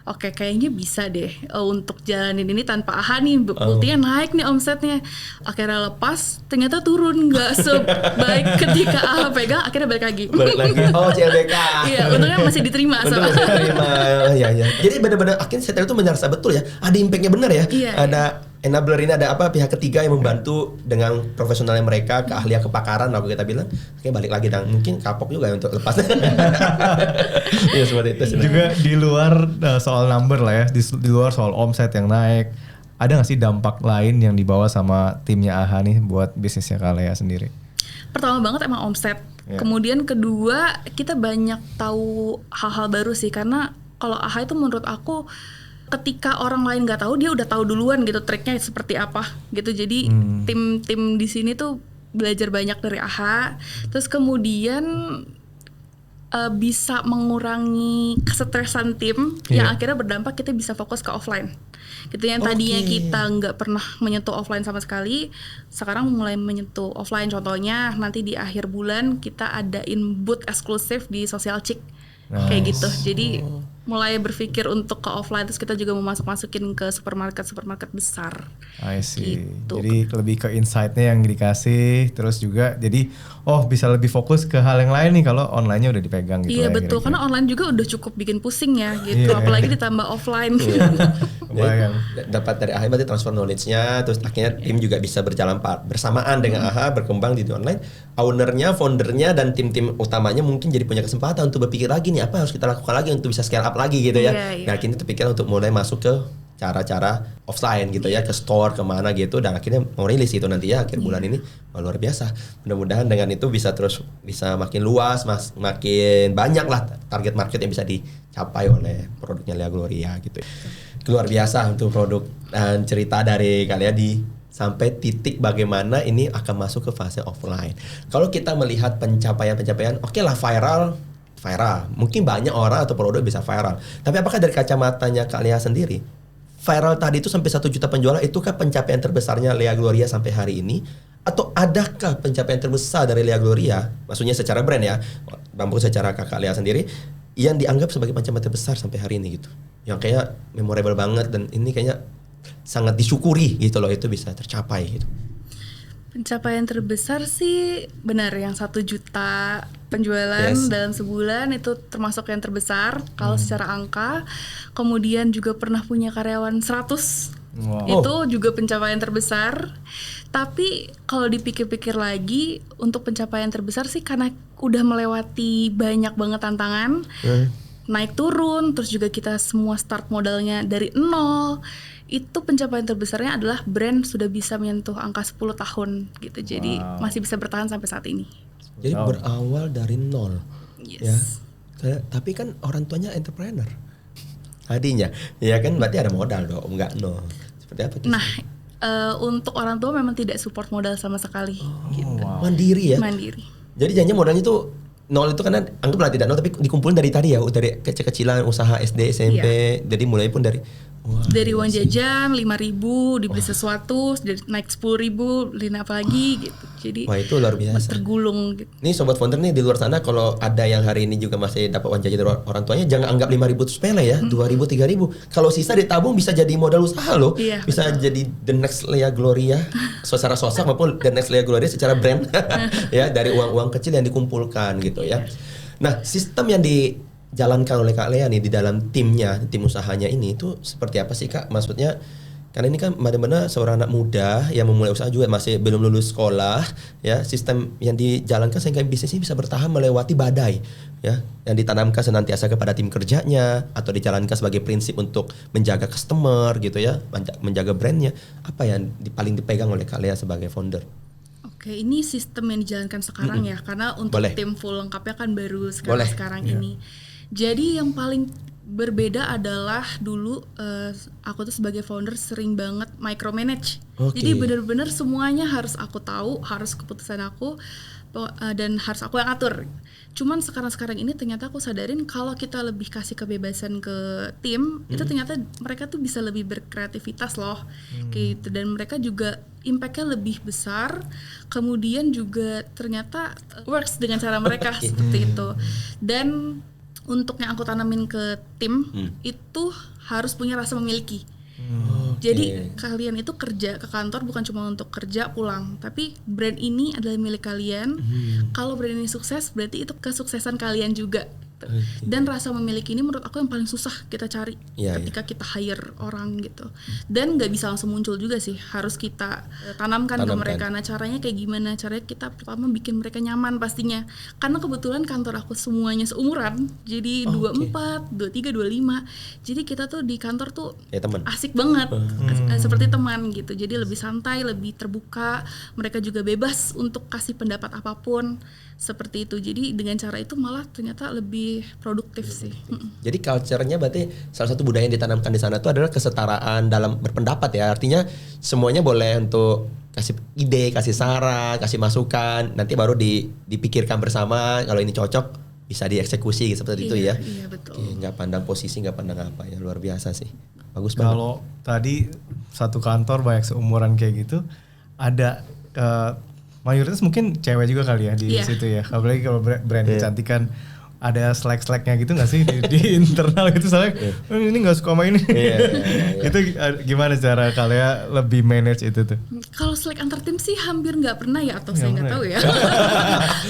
oke, kayaknya bisa deh untuk jalanin ini tanpa AHA nih, buktinya naik nih omsetnya. Akhirnya lepas, ternyata turun, nggak sebaik ketika AHA pegang, akhirnya balik lagi. CLBK. Iya, untungnya masih diterima. Ya. Jadi benar-benar akhirnya saya itu merasa betul ya, ada impactnya benar ya. Ada enabler ini, ada pihak ketiga yang membantu dengan profesionalnya mereka, keahlian kepakaran, aku kita bilang, oke balik lagi, dan mungkin kapok juga untuk lepas. Ya seperti itu. Juga di luar soal number lah ya, di luar soal omset yang naik, ada nggak sih dampak lain yang dibawa sama timnya AHA nih buat bisnisnya Kak Lea sendiri? Pertama banget emang omset. Kemudian kedua, kita banyak tahu hal-hal baru sih, karena kalau AHA itu menurut aku, ketika orang lain nggak tahu, dia udah tahu duluan gitu triknya seperti apa gitu. Jadi tim di sini tuh belajar banyak dari AHA. Terus kemudian bisa mengurangi kesetresan tim yang akhirnya berdampak kita bisa fokus ke offline. Gitu, yang tadinya kita nggak pernah menyentuh offline sama sekali, sekarang mulai menyentuh offline. Contohnya nanti di akhir bulan kita adain booth eksklusif di Social Chic. Kayak gitu. Jadi mulai berpikir untuk ke offline, terus kita juga mau masukin ke supermarket besar. I see. Gitu. Jadi lebih ke insight-nya yang dikasih, terus juga jadi bisa lebih fokus ke hal yang lain nih kalau online-nya udah dipegang gitu. Iya betul, karena online juga udah cukup bikin pusing ya gitu, apalagi ditambah offline. Dapat dari AHA berarti transfer knowledge-nya, terus akhirnya tim juga bisa berjalan bersamaan dengan AHA, berkembang di online. Ownernya, foundernya, dan tim-tim utamanya mungkin jadi punya kesempatan untuk berpikir lagi nih, apa harus kita lakukan lagi untuk bisa scale up lagi gitu ya. Nah kini terpikir untuk mulai masuk ke cara-cara offline gitu ya, ke store kemana gitu, dan akhirnya mau rilis itu nanti ya akhir bulan ini. Wah, luar biasa. Mudah-mudahan dengan itu bisa makin luas, makin banyak lah target market yang bisa dicapai oleh produknya Lea Gloria gitu. Luar biasa untuk produk dan cerita dari kalian sampai titik bagaimana ini akan masuk ke fase offline. Kalau kita melihat pencapaian, oke lah viral, mungkin banyak orang atau produk bisa viral. Tapi apakah dari kacamatanya Kak Lea sendiri, viral tadi itu sampai 1 juta penjualan, itukah pencapaian terbesarnya Lea Gloria sampai hari ini? Atau adakah pencapaian terbesar dari Lea Gloria, maksudnya secara brand ya, Bambu secara Kak Lea sendiri, yang dianggap sebagai pencapaian terbesar sampai hari ini gitu? Yang kayak memorable banget dan ini kayaknya sangat disyukuri gitu loh, itu bisa tercapai gitu. Pencapaian terbesar sih benar yang 1 juta penjualan dalam sebulan itu termasuk yang terbesar kalau secara angka. Kemudian juga pernah punya karyawan 100. Itu juga pencapaian terbesar. Tapi kalau dipikir-pikir lagi, untuk pencapaian terbesar sih karena udah melewati banyak banget tantangan, naik turun, terus juga kita semua start modalnya dari nol. Itu pencapaian terbesarnya adalah brand sudah bisa menyentuh angka 10 tahun gitu. Jadi masih bisa bertahan sampai saat ini. Jadi berawal dari nol. Yes. Ya. Tapi kan orang tuanya entrepreneur. Tadinya, ya kan berarti ada modal dong, enggak nol. Seperti apa tuh? Nah, untuk orang tua memang tidak support modal sama sekali gitu. Mandiri ya? Mandiri. Jadi jangan modalnya tuh nol itu karena anggaplah tidak nol tapi dikumpulin dari tadi ya, dari kecil-kecilan usaha SD, SMP. Jadi mulai pun dari dari uang jajan 5.000 dibeli sesuatu, naik 10.000 beli apa lagi gitu. Jadi wah, itu luar biasa. Tergulung gitu. Nih sobat founder nih di luar sana, kalau ada yang hari ini juga masih dapat uang jajan dari orang tuanya, jangan anggap 5.000 itu sepele ya, 2.000, 3.000. Kalau sisa ditabung bisa jadi modal usaha loh. Iya, bisa betul. jadi the next Lea Gloria secara sosok maupun the next Lea Gloria secara brand ya, dari uang-uang kecil yang dikumpulkan gitu ya. Nah, sistem yang dijalankan oleh Kak Lea nih di dalam timnya, tim usahanya ini itu seperti apa sih Kak? Maksudnya karena ini kan benar-benar seorang anak muda yang memulai usaha juga masih belum lulus sekolah ya, sistem yang dijalankan sehingga bisnis ini bisa bertahan melewati badai ya, yang ditanamkan senantiasa kepada tim kerjanya atau dijalankan sebagai prinsip untuk menjaga customer gitu ya, menjaga brandnya. Apa yang paling dipegang oleh Kak Lea sebagai founder? Oke, ini sistem yang dijalankan sekarang ya, karena untuk tim full lengkapnya kan baru sekarang ini. Jadi yang paling berbeda adalah dulu aku tuh sebagai founder sering banget micromanage. Jadi benar-benar semuanya harus aku tahu, harus keputusan aku dan harus aku yang atur. Cuman sekarang ini ternyata aku sadarin kalau kita lebih kasih kebebasan ke tim, itu ternyata mereka tuh bisa lebih berkreativitas loh, kayak gitu. Dan mereka juga impact-nya lebih besar. Kemudian juga ternyata works dengan cara mereka seperti itu. Dan untuk yang aku tanamin ke tim itu harus punya rasa memiliki. Jadi kalian itu kerja ke kantor bukan cuma untuk kerja pulang, tapi brand ini adalah milik kalian. Kalau brand ini sukses berarti itu kesuksesan kalian juga. Dan rasa memiliki ini menurut aku yang paling susah kita cari ketika kita hire orang gitu. Dan nggak bisa langsung muncul juga sih, harus kita tanamkan ke mereka. Nah caranya kayak gimana? Caranya kita pertama bikin mereka nyaman pastinya. Karena kebetulan kantor aku semuanya seumuran, jadi 24, 23, 25. Jadi kita tuh di kantor tuh asik banget, seperti teman gitu. Jadi lebih santai, lebih terbuka. Mereka juga bebas untuk kasih pendapat apapun. Seperti itu. Jadi dengan cara itu malah ternyata lebih produktif sih. Jadi culture-nya berarti salah satu budaya yang ditanamkan di sana itu adalah kesetaraan dalam berpendapat ya. Artinya semuanya boleh untuk kasih ide, kasih saran, kasih masukan, nanti baru dipikirkan bersama kalau ini cocok bisa dieksekusi seperti itu ya. Iya betul. Nggak pandang posisi, nggak pandang apa ya, luar biasa sih. Bagus banget. Kalau tadi satu kantor banyak seumuran kayak gitu, ada mayoritas mungkin cewek juga kali ya di situ ya. Apalagi kalau brand kecantikan ada slack-slacknya gitu nggak sih di internal gitu, soalnya ini nggak suka sama ini. Itu gimana cara kalian lebih manage itu tuh? Kalau slack antar tim sih hampir nggak pernah ya, atau saya nggak tahu ya.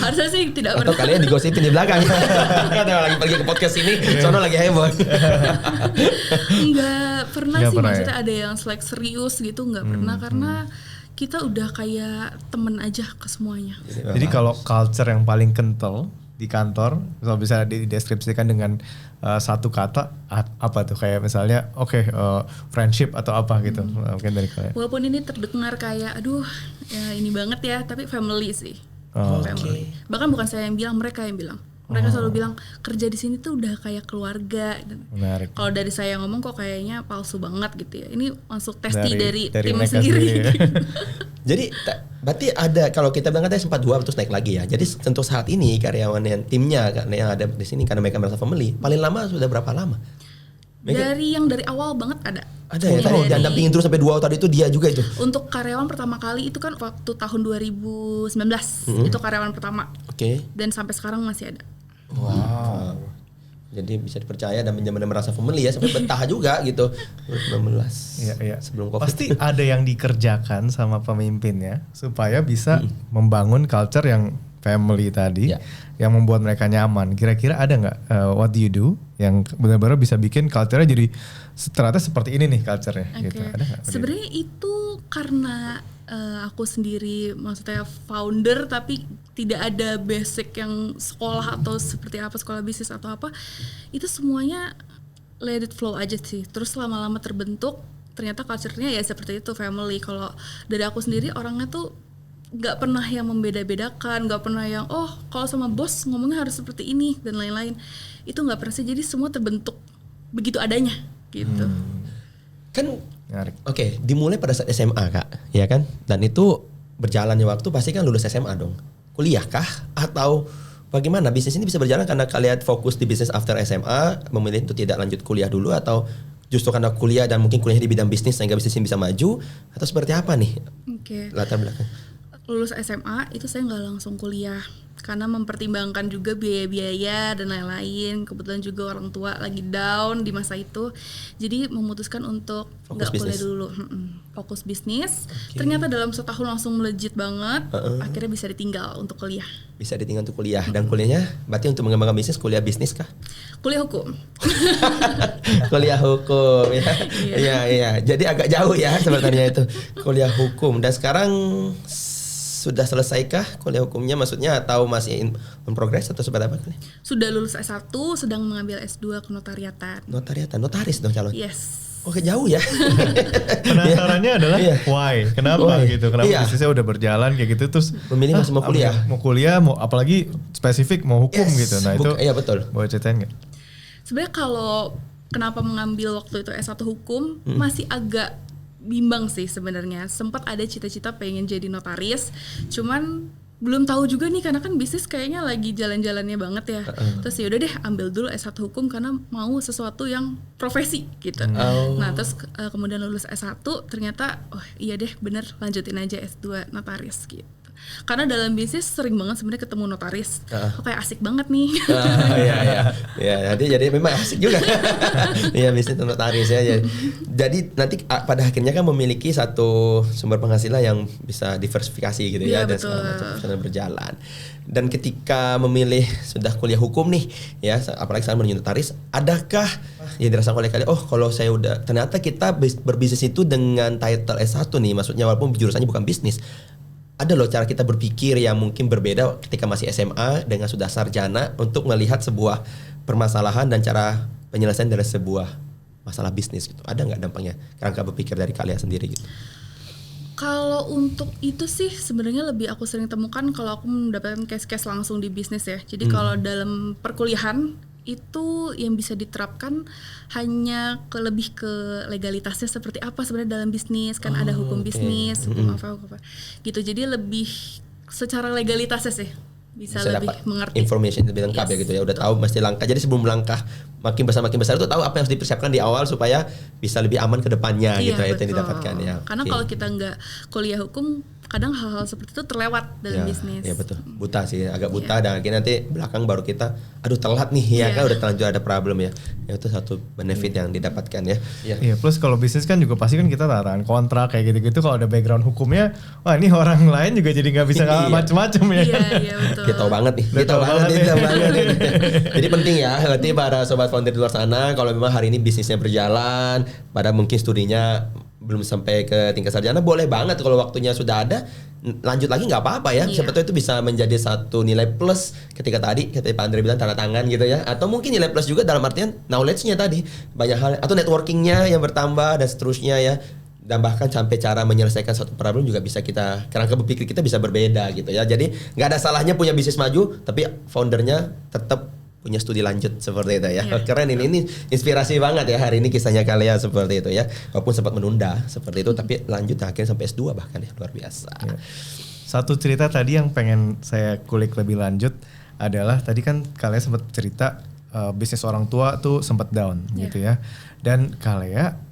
Harusnya sih tidak pernah. Atau kalian digosipin di belakang. Kita lagi pergi ke podcast ini, sono lagi heboh. Nggak pernah sih, maksudnya ada yang slack serius gitu nggak pernah, karena kita udah kayak temen aja ke semuanya. Jadi kalau culture yang paling kental di kantor, kalau bisa dideskripsikan dengan satu kata apa tuh, kayak misalnya friendship atau apa gitu, mungkin dari kalian. Walaupun ini terdengar kayak aduh ya ini banget ya, tapi family sih. Family. Bahkan bukan saya yang bilang, mereka yang bilang. Mereka selalu bilang kerja di sini tuh udah kayak keluarga. Menarik. Kalau dari saya ngomong kok kayaknya palsu banget gitu ya. Ini masuk testi dari tim mereka sendiri. ya. Jadi berarti ada, kalau kita bilang katanya sempat 2 terus naik lagi ya. Jadi untuk saat ini karyawan yang timnya yang ada di sini karena mereka merasa family, paling lama sudah berapa lama? Dari awal banget ada. Ada ya, tadi dan dampingin terus sampai 2 tahun itu dia juga itu. Untuk karyawan pertama kali itu kan waktu tahun 2019 itu karyawan pertama. Oke. Dan sampai sekarang masih ada. Wow. Jadi bisa dipercaya dan benar-benar merasa family ya, sampai betah juga gitu. 2019. Iya. Sebelum Covid. Pasti ada yang dikerjakan sama pemimpinnya supaya bisa membangun culture yang family tadi, yang membuat mereka nyaman. Kira-kira ada nggak what do you do yang benar-benar bisa bikin culture-nya jadi ternyata seperti ini nih culture-nya gitu. Ada nggak? Sebenarnya itu karena aku sendiri maksudnya founder tapi tidak ada basic yang sekolah atau seperti apa, sekolah bisnis atau apa, itu semuanya let it flow aja sih. Terus lama-lama terbentuk, ternyata culture-nya ya seperti itu, family. Kalau dari aku sendiri orangnya tuh nggak pernah yang membeda-bedakan, nggak pernah yang kalau sama bos ngomongnya harus seperti ini dan lain-lain, itu nggak pernah sih. Jadi semua terbentuk begitu adanya gitu. Kan oke, dimulai pada saat SMA Kak, ya kan? Dan itu berjalannya waktu pasti kan lulus SMA dong. Kuliah kah? Atau bagaimana bisnis ini bisa berjalan karena kalian fokus di bisnis after SMA, memilih untuk tidak lanjut kuliah dulu, atau justru karena kuliah dan mungkin kuliah di bidang bisnis sehingga bisnis ini bisa maju, atau seperti apa nih latar belakang? Lulus SMA itu saya nggak langsung kuliah karena mempertimbangkan juga biaya-biaya dan lain-lain. Kebetulan juga orang tua lagi down di masa itu, jadi memutuskan untuk nggak kuliah dulu, fokus bisnis. Ternyata dalam setahun langsung melejit banget, akhirnya bisa ditinggal untuk kuliah. Bisa ditinggal untuk kuliah. Dan kuliahnya berarti untuk mengembangkan bisnis, kuliah bisnis kah? Kuliah hukum. Kuliah hukum ya. Iya. Jadi agak jauh ya sebenarnya itu kuliah hukum. Dan sekarang sudah selesaikah kuliah hukumnya, maksudnya, atau masih in progress atau seperti apa? Sudah lulus S1, sedang mengambil S2 kenotariatan. Notaris dong calon. Yes. Oke, jauh ya. Penasarannya adalah why? Kenapa gitu? Kenapa bisnisnya udah berjalan kayak gitu terus memilih masih mau kuliah? Mau kuliah, mau apalagi spesifik mau hukum gitu. Nah itu iya betul. Boleh ceritain nggak? Sebenarnya kalau kenapa mengambil waktu itu S1 hukum masih agak bimbang sih sebenarnya. Sempat ada cita-cita pengen jadi notaris, cuman belum tahu juga nih karena kan bisnis kayaknya lagi jalan-jalannya banget ya. Terus ya udah deh ambil dulu S1 hukum karena mau sesuatu yang profesi gitu. Nah, terus kemudian lulus S1 ternyata iya deh bener lanjutin aja S2 notaris gitu. Karena dalam bisnis sering banget sebenarnya ketemu notaris. Kayak asik banget nih. Iya, jadi memang asik juga. Iya, bisnis notaris ya. Jadi nanti pada akhirnya kan memiliki satu sumber penghasilan yang bisa diversifikasi gitu ya, dan segala macam berjalan. Dan ketika memilih sudah kuliah hukum nih, ya apalagi sekarang menuju notaris, adakah yang dirasakan oleh kalian? Kalau saya udah ternyata kita berbisnis itu dengan title S1 nih, maksudnya walaupun jurusannya bukan bisnis. Ada loh cara kita berpikir yang mungkin berbeda ketika masih SMA dengan sudah sarjana untuk melihat sebuah permasalahan dan cara penyelesaian dari sebuah masalah bisnis gitu. Ada nggak dampaknya kerangka berpikir dari kalian sendiri gitu? Kalau untuk itu sih sebenarnya lebih aku sering temukan kalau aku mendapatkan case-case langsung di bisnis ya. Jadi kalau dalam perkuliahan itu yang bisa diterapkan hanya lebih ke legalitasnya seperti apa sebenarnya dalam bisnis, kan ada hukum bisnis, hukum apa gitu. Jadi lebih secara legalitasnya sih bisa lebih mengerti. Information lebih lengkap ya gitu ya. Udah tahu mesti langkah. Jadi sebelum langkah makin besar itu tahu apa yang harus dipersiapkan di awal supaya bisa lebih aman ke depannya gitu ya, itu yang didapatkan ya. Karena kalau kita nggak kuliah hukum kadang hal-hal seperti itu terlewat dalam bisnis. Iya betul, buta sih, agak buta dan akhirnya nanti belakang baru kita, aduh telat nih ya kan udah terlanjur ada problem ya. Itu satu benefit yang didapatkan ya. Iya, plus kalau bisnis kan juga pasti kan kita taruhan kontrak kayak gitu-gitu, kalau ada background hukumnya, wah ini orang lain juga jadi nggak bisa macem-macem ya. Iya betul. Kita tahu banget nih, kita tahu banget nih. Jadi penting ya, berarti para sobat founder di luar sana, kalau memang hari ini bisnisnya berjalan, pada mungkin studinya belum sampai ke tingkat sarjana, boleh banget kalau waktunya sudah ada, lanjut lagi nggak apa-apa ya. Iya. Siapa tahu itu bisa menjadi satu nilai plus ketika tadi Pak Andre bilang tanda tangan gitu ya. Atau mungkin nilai plus juga dalam artian knowledge-nya tadi banyak hal, atau networking-nya yang bertambah dan seterusnya ya. Dan bahkan sampai cara menyelesaikan satu problem juga bisa kerangka berpikir kita bisa berbeda gitu ya. Jadi nggak ada salahnya punya bisnis maju, tapi foundernya tetap punya studi lanjut seperti itu ya. Iya. Keren ini inspirasi banget ya hari ini kisahnya kalian seperti itu ya. Walaupun sempat menunda seperti itu, tapi lanjut akhirnya sampai S2 bahkan ya, luar biasa. Ya. Satu cerita tadi yang pengen saya kulik lebih lanjut adalah tadi kan kalian sempat cerita bisnis orang tua tuh sempat down gitu ya. Dan kalian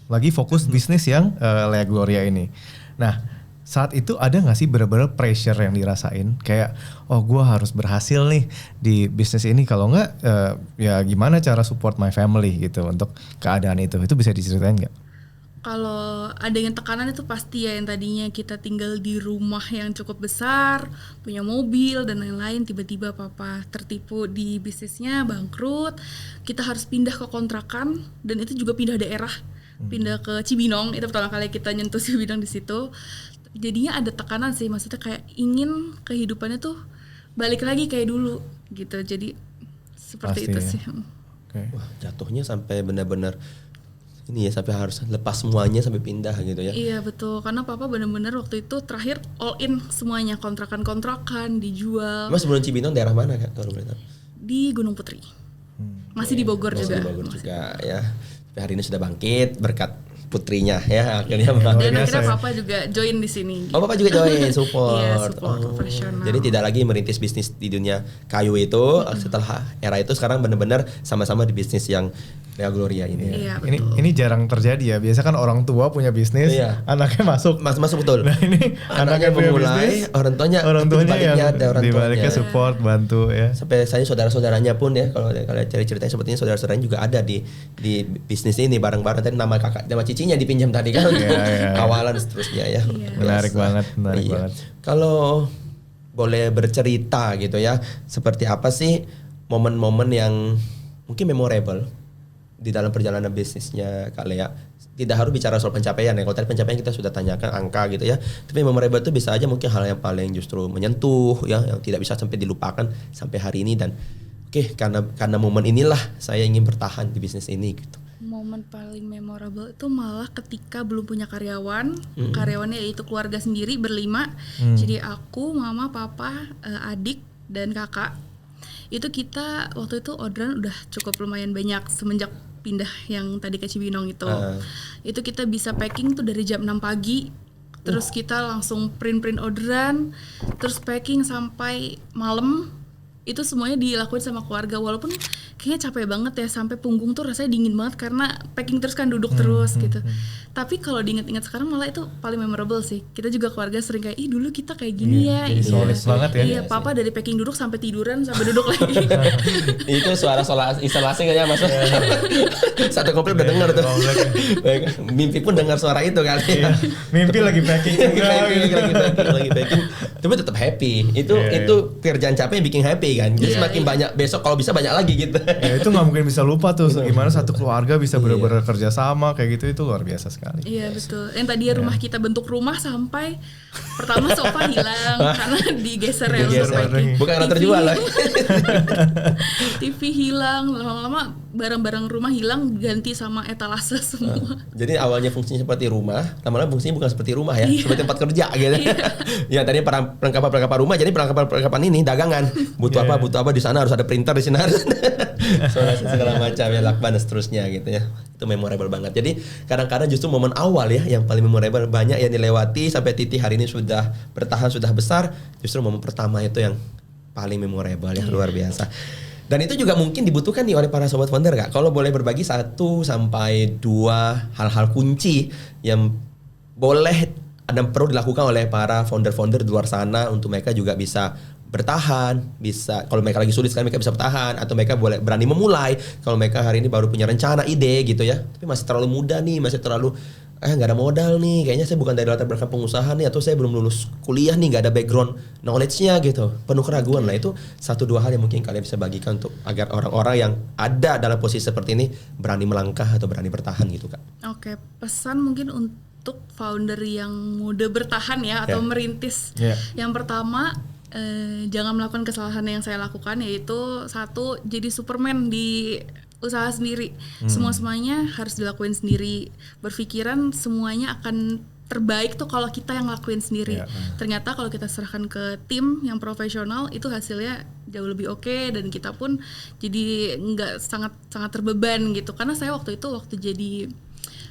lagi fokus bisnis yang Lea Gloria ini. Nah, saat itu ada gak sih bener-bener pressure yang dirasain? Kayak, oh gue harus berhasil nih di bisnis ini. Kalau enggak, ya gimana cara support my family gitu untuk keadaan itu. Itu bisa diceritain gak? Kalau ada yang tekanan itu pasti ya, yang tadinya kita tinggal di rumah yang cukup besar, punya mobil dan lain-lain, tiba-tiba papa tertipu di bisnisnya, bangkrut, kita harus pindah ke kontrakan dan itu juga pindah daerah, pindah ke Cibinong. Itu pertama kali kita nyentuh Cibinong di situ. Jadinya ada tekanan sih, maksudnya kayak ingin kehidupannya tuh balik lagi kayak dulu gitu. Jadi seperti Pasti itu ya. sih. Okay. Wah, jatuhnya sampai benar-benar ini ya, sampai harus lepas semuanya sampai pindah gitu ya. Iya betul, karena papa benar-benar waktu itu terakhir all in semuanya, kontrakan dijual. Mas sebelum Cibinong daerah mana Kak? Kalau boleh tahu. Di Gunung Putri. Masih di Bogor Masih juga. di Bogor juga ya. Tapi hari ini sudah bangkit berkat putrinya ya akhirnya. Dan biasa akhirnya ya. papa juga join di sini. Oh, Bapak juga join support. Iya, support profesional. Jadi tidak lagi merintis bisnis di dunia kayu itu. Setelah era itu sekarang benar-benar sama-sama di bisnis yang Lea Gloria ini. Iya Ini betul. ini jarang terjadi ya. Biasa kan orang tua punya bisnis, Iya. anaknya masuk. Masuk betul. Nah ini anaknya punya bisnis, orang tuanya yang ada orang dibaliknya tuanya. support, bantu ya. Sampai saya saudara-saudaranya pun ya, kalau kalian cari ceritanya sepertinya saudara-saudaranya juga ada di bisnis ini bareng-bareng. Tadi nama kakak, nama cicinya dipinjam tadi kan untuk Iya. awalan seterusnya ya. Iya. Menarik banget, menarik Iya. banget. Kalau boleh bercerita gitu ya, seperti apa sih momen-momen yang mungkin memorable di dalam perjalanan bisnisnya Kak Lea? Tidak harus bicara soal pencapaian ya. Kalau tadi pencapaian kita sudah tanyakan angka gitu ya. Tapi memorable itu bisa aja mungkin hal yang paling justru menyentuh ya, yang tidak bisa sampai dilupakan sampai hari ini. Dan oke, karena momen inilah saya ingin bertahan di bisnis ini gitu. Momen paling memorable itu malah ketika belum punya karyawan. Karyawannya yaitu keluarga sendiri berlima. Jadi aku, mama, papa, adik dan kakak. Itu kita waktu itu orderan udah cukup lumayan banyak semenjak pindah yang tadi ke Cibinong itu. Itu kita bisa packing tuh dari jam 6 pagi. Terus kita langsung print orderan, terus packing sampai malam. Itu semuanya dilakuin sama keluarga, walaupun kayaknya capek banget ya, sampai punggung tuh rasanya dingin banget karena packing terus kan, duduk terus gitu. Tapi kalau diingat-ingat sekarang malah itu paling memorable sih. Kita juga keluarga sering kayak, ih dulu kita kayak gini ya. jadi solid banget ya. Iya, papa dari packing duduk sampai tiduran sampai duduk lagi. Itu suara isolasi kayaknya Mas. Satu komplek udah dengar tuh. Mimpi pun dengar suara itu kali ya. Mimpi lagi packing. lagi packing. Tapi tetap happy. Itu kerjaan capek yang bikin happy kan. Jadi semakin banyak besok kalau bisa banyak lagi gitu. Ya itu nggak mungkin bisa lupa tuh. Gimana satu keluarga bisa benar-benar kerja sama kayak gitu, itu luar biasa sekali. Iya betul. Yang tadi rumah kita bentuk rumah sampai pertama sofa hilang karena digeser ya untuk packing. Bukan karena terjual lah. TV hilang, lama-lama barang-barang rumah hilang ganti sama etalase semua. Jadi awalnya fungsinya seperti rumah, lama-lama fungsinya bukan seperti rumah ya, seperti tempat kerja gitu. Ya tadi perlengkapan rumah, jadi perlengkapan ini dagangan. Butuh apa di sana harus ada printer, di sini harus segala macam ya, lakban dan seterusnya gitu ya. Itu memorable banget. Jadi kadang-kadang justru momen awal ya yang paling memorable, banyak yang dilewati sampai titik hari ini sudah bertahan, sudah besar. Justru momen pertama itu yang paling memorable ya, luar biasa. Dan itu juga mungkin dibutuhkan nih oleh para sobat founder Kak. Kalau boleh berbagi 1 sampai 2 hal-hal kunci yang boleh dan perlu dilakukan oleh para founder-founder di luar sana untuk mereka juga bisa bertahan, bisa kalau mereka lagi sulit sekali mereka bisa bertahan, atau mereka boleh berani memulai kalau mereka hari ini baru punya rencana, ide gitu ya, tapi masih terlalu muda nih, masih terlalu nggak ada modal nih, kayaknya saya bukan dari latar belakang pengusaha nih, atau saya belum lulus kuliah nih, nggak ada background knowledge-nya gitu, penuh keraguan lah. Itu 1-2 hal yang mungkin kalian bisa bagikan untuk agar orang-orang yang ada dalam posisi seperti ini berani melangkah atau berani bertahan gitu Kak. Oke, pesan mungkin untuk founder yang muda bertahan ya atau merintis. Yang pertama, jangan melakukan kesalahan yang saya lakukan, yaitu satu, jadi Superman di usaha sendiri. Semuanya harus dilakuin sendiri. Berpikiran semuanya akan terbaik tuh kalau kita yang ngelakuin sendiri. Ternyata kalau kita serahkan ke tim yang profesional itu hasilnya jauh lebih oke, dan kita pun jadi nggak sangat terbeban gitu. Karena saya waktu jadi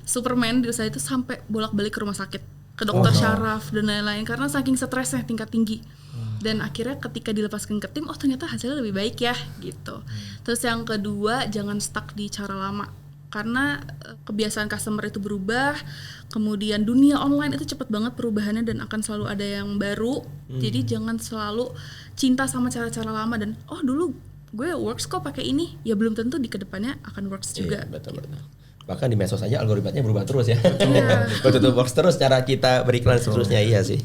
Superman di usaha itu sampai bolak-balik ke rumah sakit, ke dokter syaraf dan lain-lain karena saking stresnya tingkat tinggi. Dan akhirnya ketika dilepaskan ke tim, oh ternyata hasilnya lebih baik ya gitu. Terus yang kedua, jangan stuck di cara lama. Karena kebiasaan customer itu berubah, kemudian dunia online itu cepat banget perubahannya dan akan selalu ada yang baru. Jadi jangan selalu cinta sama cara-cara lama dan dulu gue works kok pakai ini, ya belum tentu di kedepannya akan works juga. Betul. Bahkan di medsos saja algoritmanya berubah terus ya. Betul works terus cara kita beriklan seterusnya. Iya sih.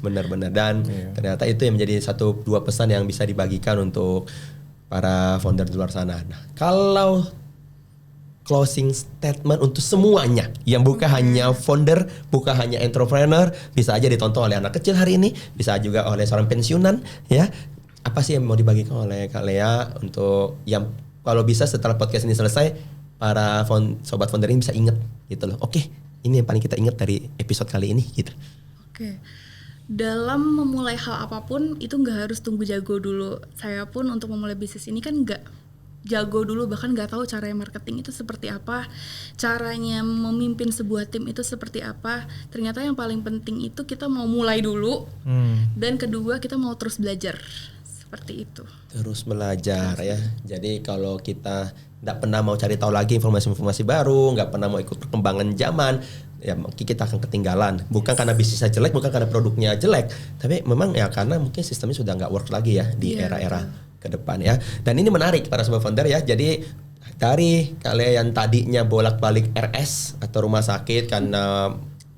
Benar-benar, dan ternyata itu yang menjadi 1-2 pesan yang bisa dibagikan untuk para founder di luar sana. Nah, kalau closing statement untuk semuanya yang bukan hanya founder, bukan hanya entrepreneur, bisa aja ditonton oleh anak kecil hari ini, bisa juga oleh seorang pensiunan ya. Apa sih yang mau dibagikan oleh Kak Lea untuk yang kalau bisa setelah podcast ini selesai, para sobat founder ini bisa inget gitu loh. Oke, ini yang paling kita inget dari episode kali ini gitu. Oke. Dalam memulai hal apapun itu nggak harus tunggu jago dulu. Saya pun untuk memulai bisnis ini kan nggak jago dulu, bahkan nggak tahu caranya marketing itu seperti apa, caranya memimpin sebuah tim itu seperti apa. Ternyata yang paling penting itu kita mau mulai dulu, dan kedua kita mau terus belajar, seperti itu. Terus belajar ya. Jadi kalau kita nggak pernah mau cari tahu lagi informasi-informasi baru, nggak pernah mau ikut perkembangan zaman, ya mungkin kita akan ketinggalan. Bukan karena bisnisnya jelek, bukan karena produknya jelek, tapi memang ya karena mungkin sistemnya sudah nggak work lagi ya di era-era ke depan ya. Dan ini menarik para sobat founder ya. Jadi dari kalian yang tadinya bolak-balik RS atau rumah sakit karena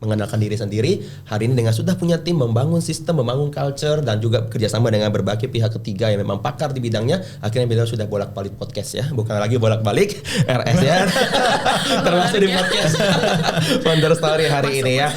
mengenalkan diri sendiri, hari ini dengan sudah punya tim, membangun sistem, membangun culture, dan juga bekerjasama dengan berbagai pihak ketiga yang memang pakar di bidangnya, akhirnya beliau sudah bolak-balik podcast ya, bukan lagi bolak-balik RS ya. Termasuk di podcast Founder Story hari ini ya,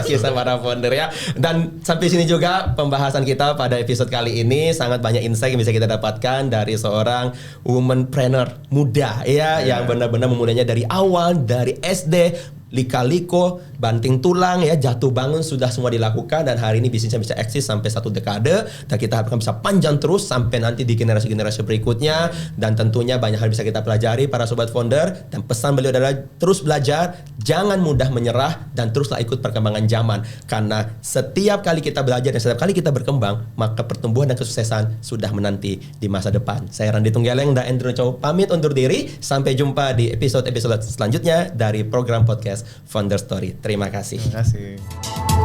kisah para founder ya. Dan sampai sini juga pembahasan kita pada episode kali ini. Sangat banyak insight yang bisa kita dapatkan dari seorang womanpreneur muda ya, yang benar-benar memulainya dari awal, dari SD, lika-liko, banting tulang ya, jatuh bangun sudah semua dilakukan, dan hari ini bisnisnya bisa eksis sampai 1 dekade, dan kita harapkan bisa panjang terus sampai nanti di generasi-generasi berikutnya. Dan tentunya banyak hal bisa kita pelajari para sobat founder, dan pesan beliau adalah terus belajar, jangan mudah menyerah, dan teruslah ikut perkembangan zaman, karena setiap kali kita belajar dan setiap kali kita berkembang, maka pertumbuhan dan kesuksesan sudah menanti di masa depan. Saya Randy Tunggeleng dan Andrew Chow pamit undur diri, sampai jumpa di episode selanjutnya dari program podcast Founder Story. Terima kasih. Terima kasih.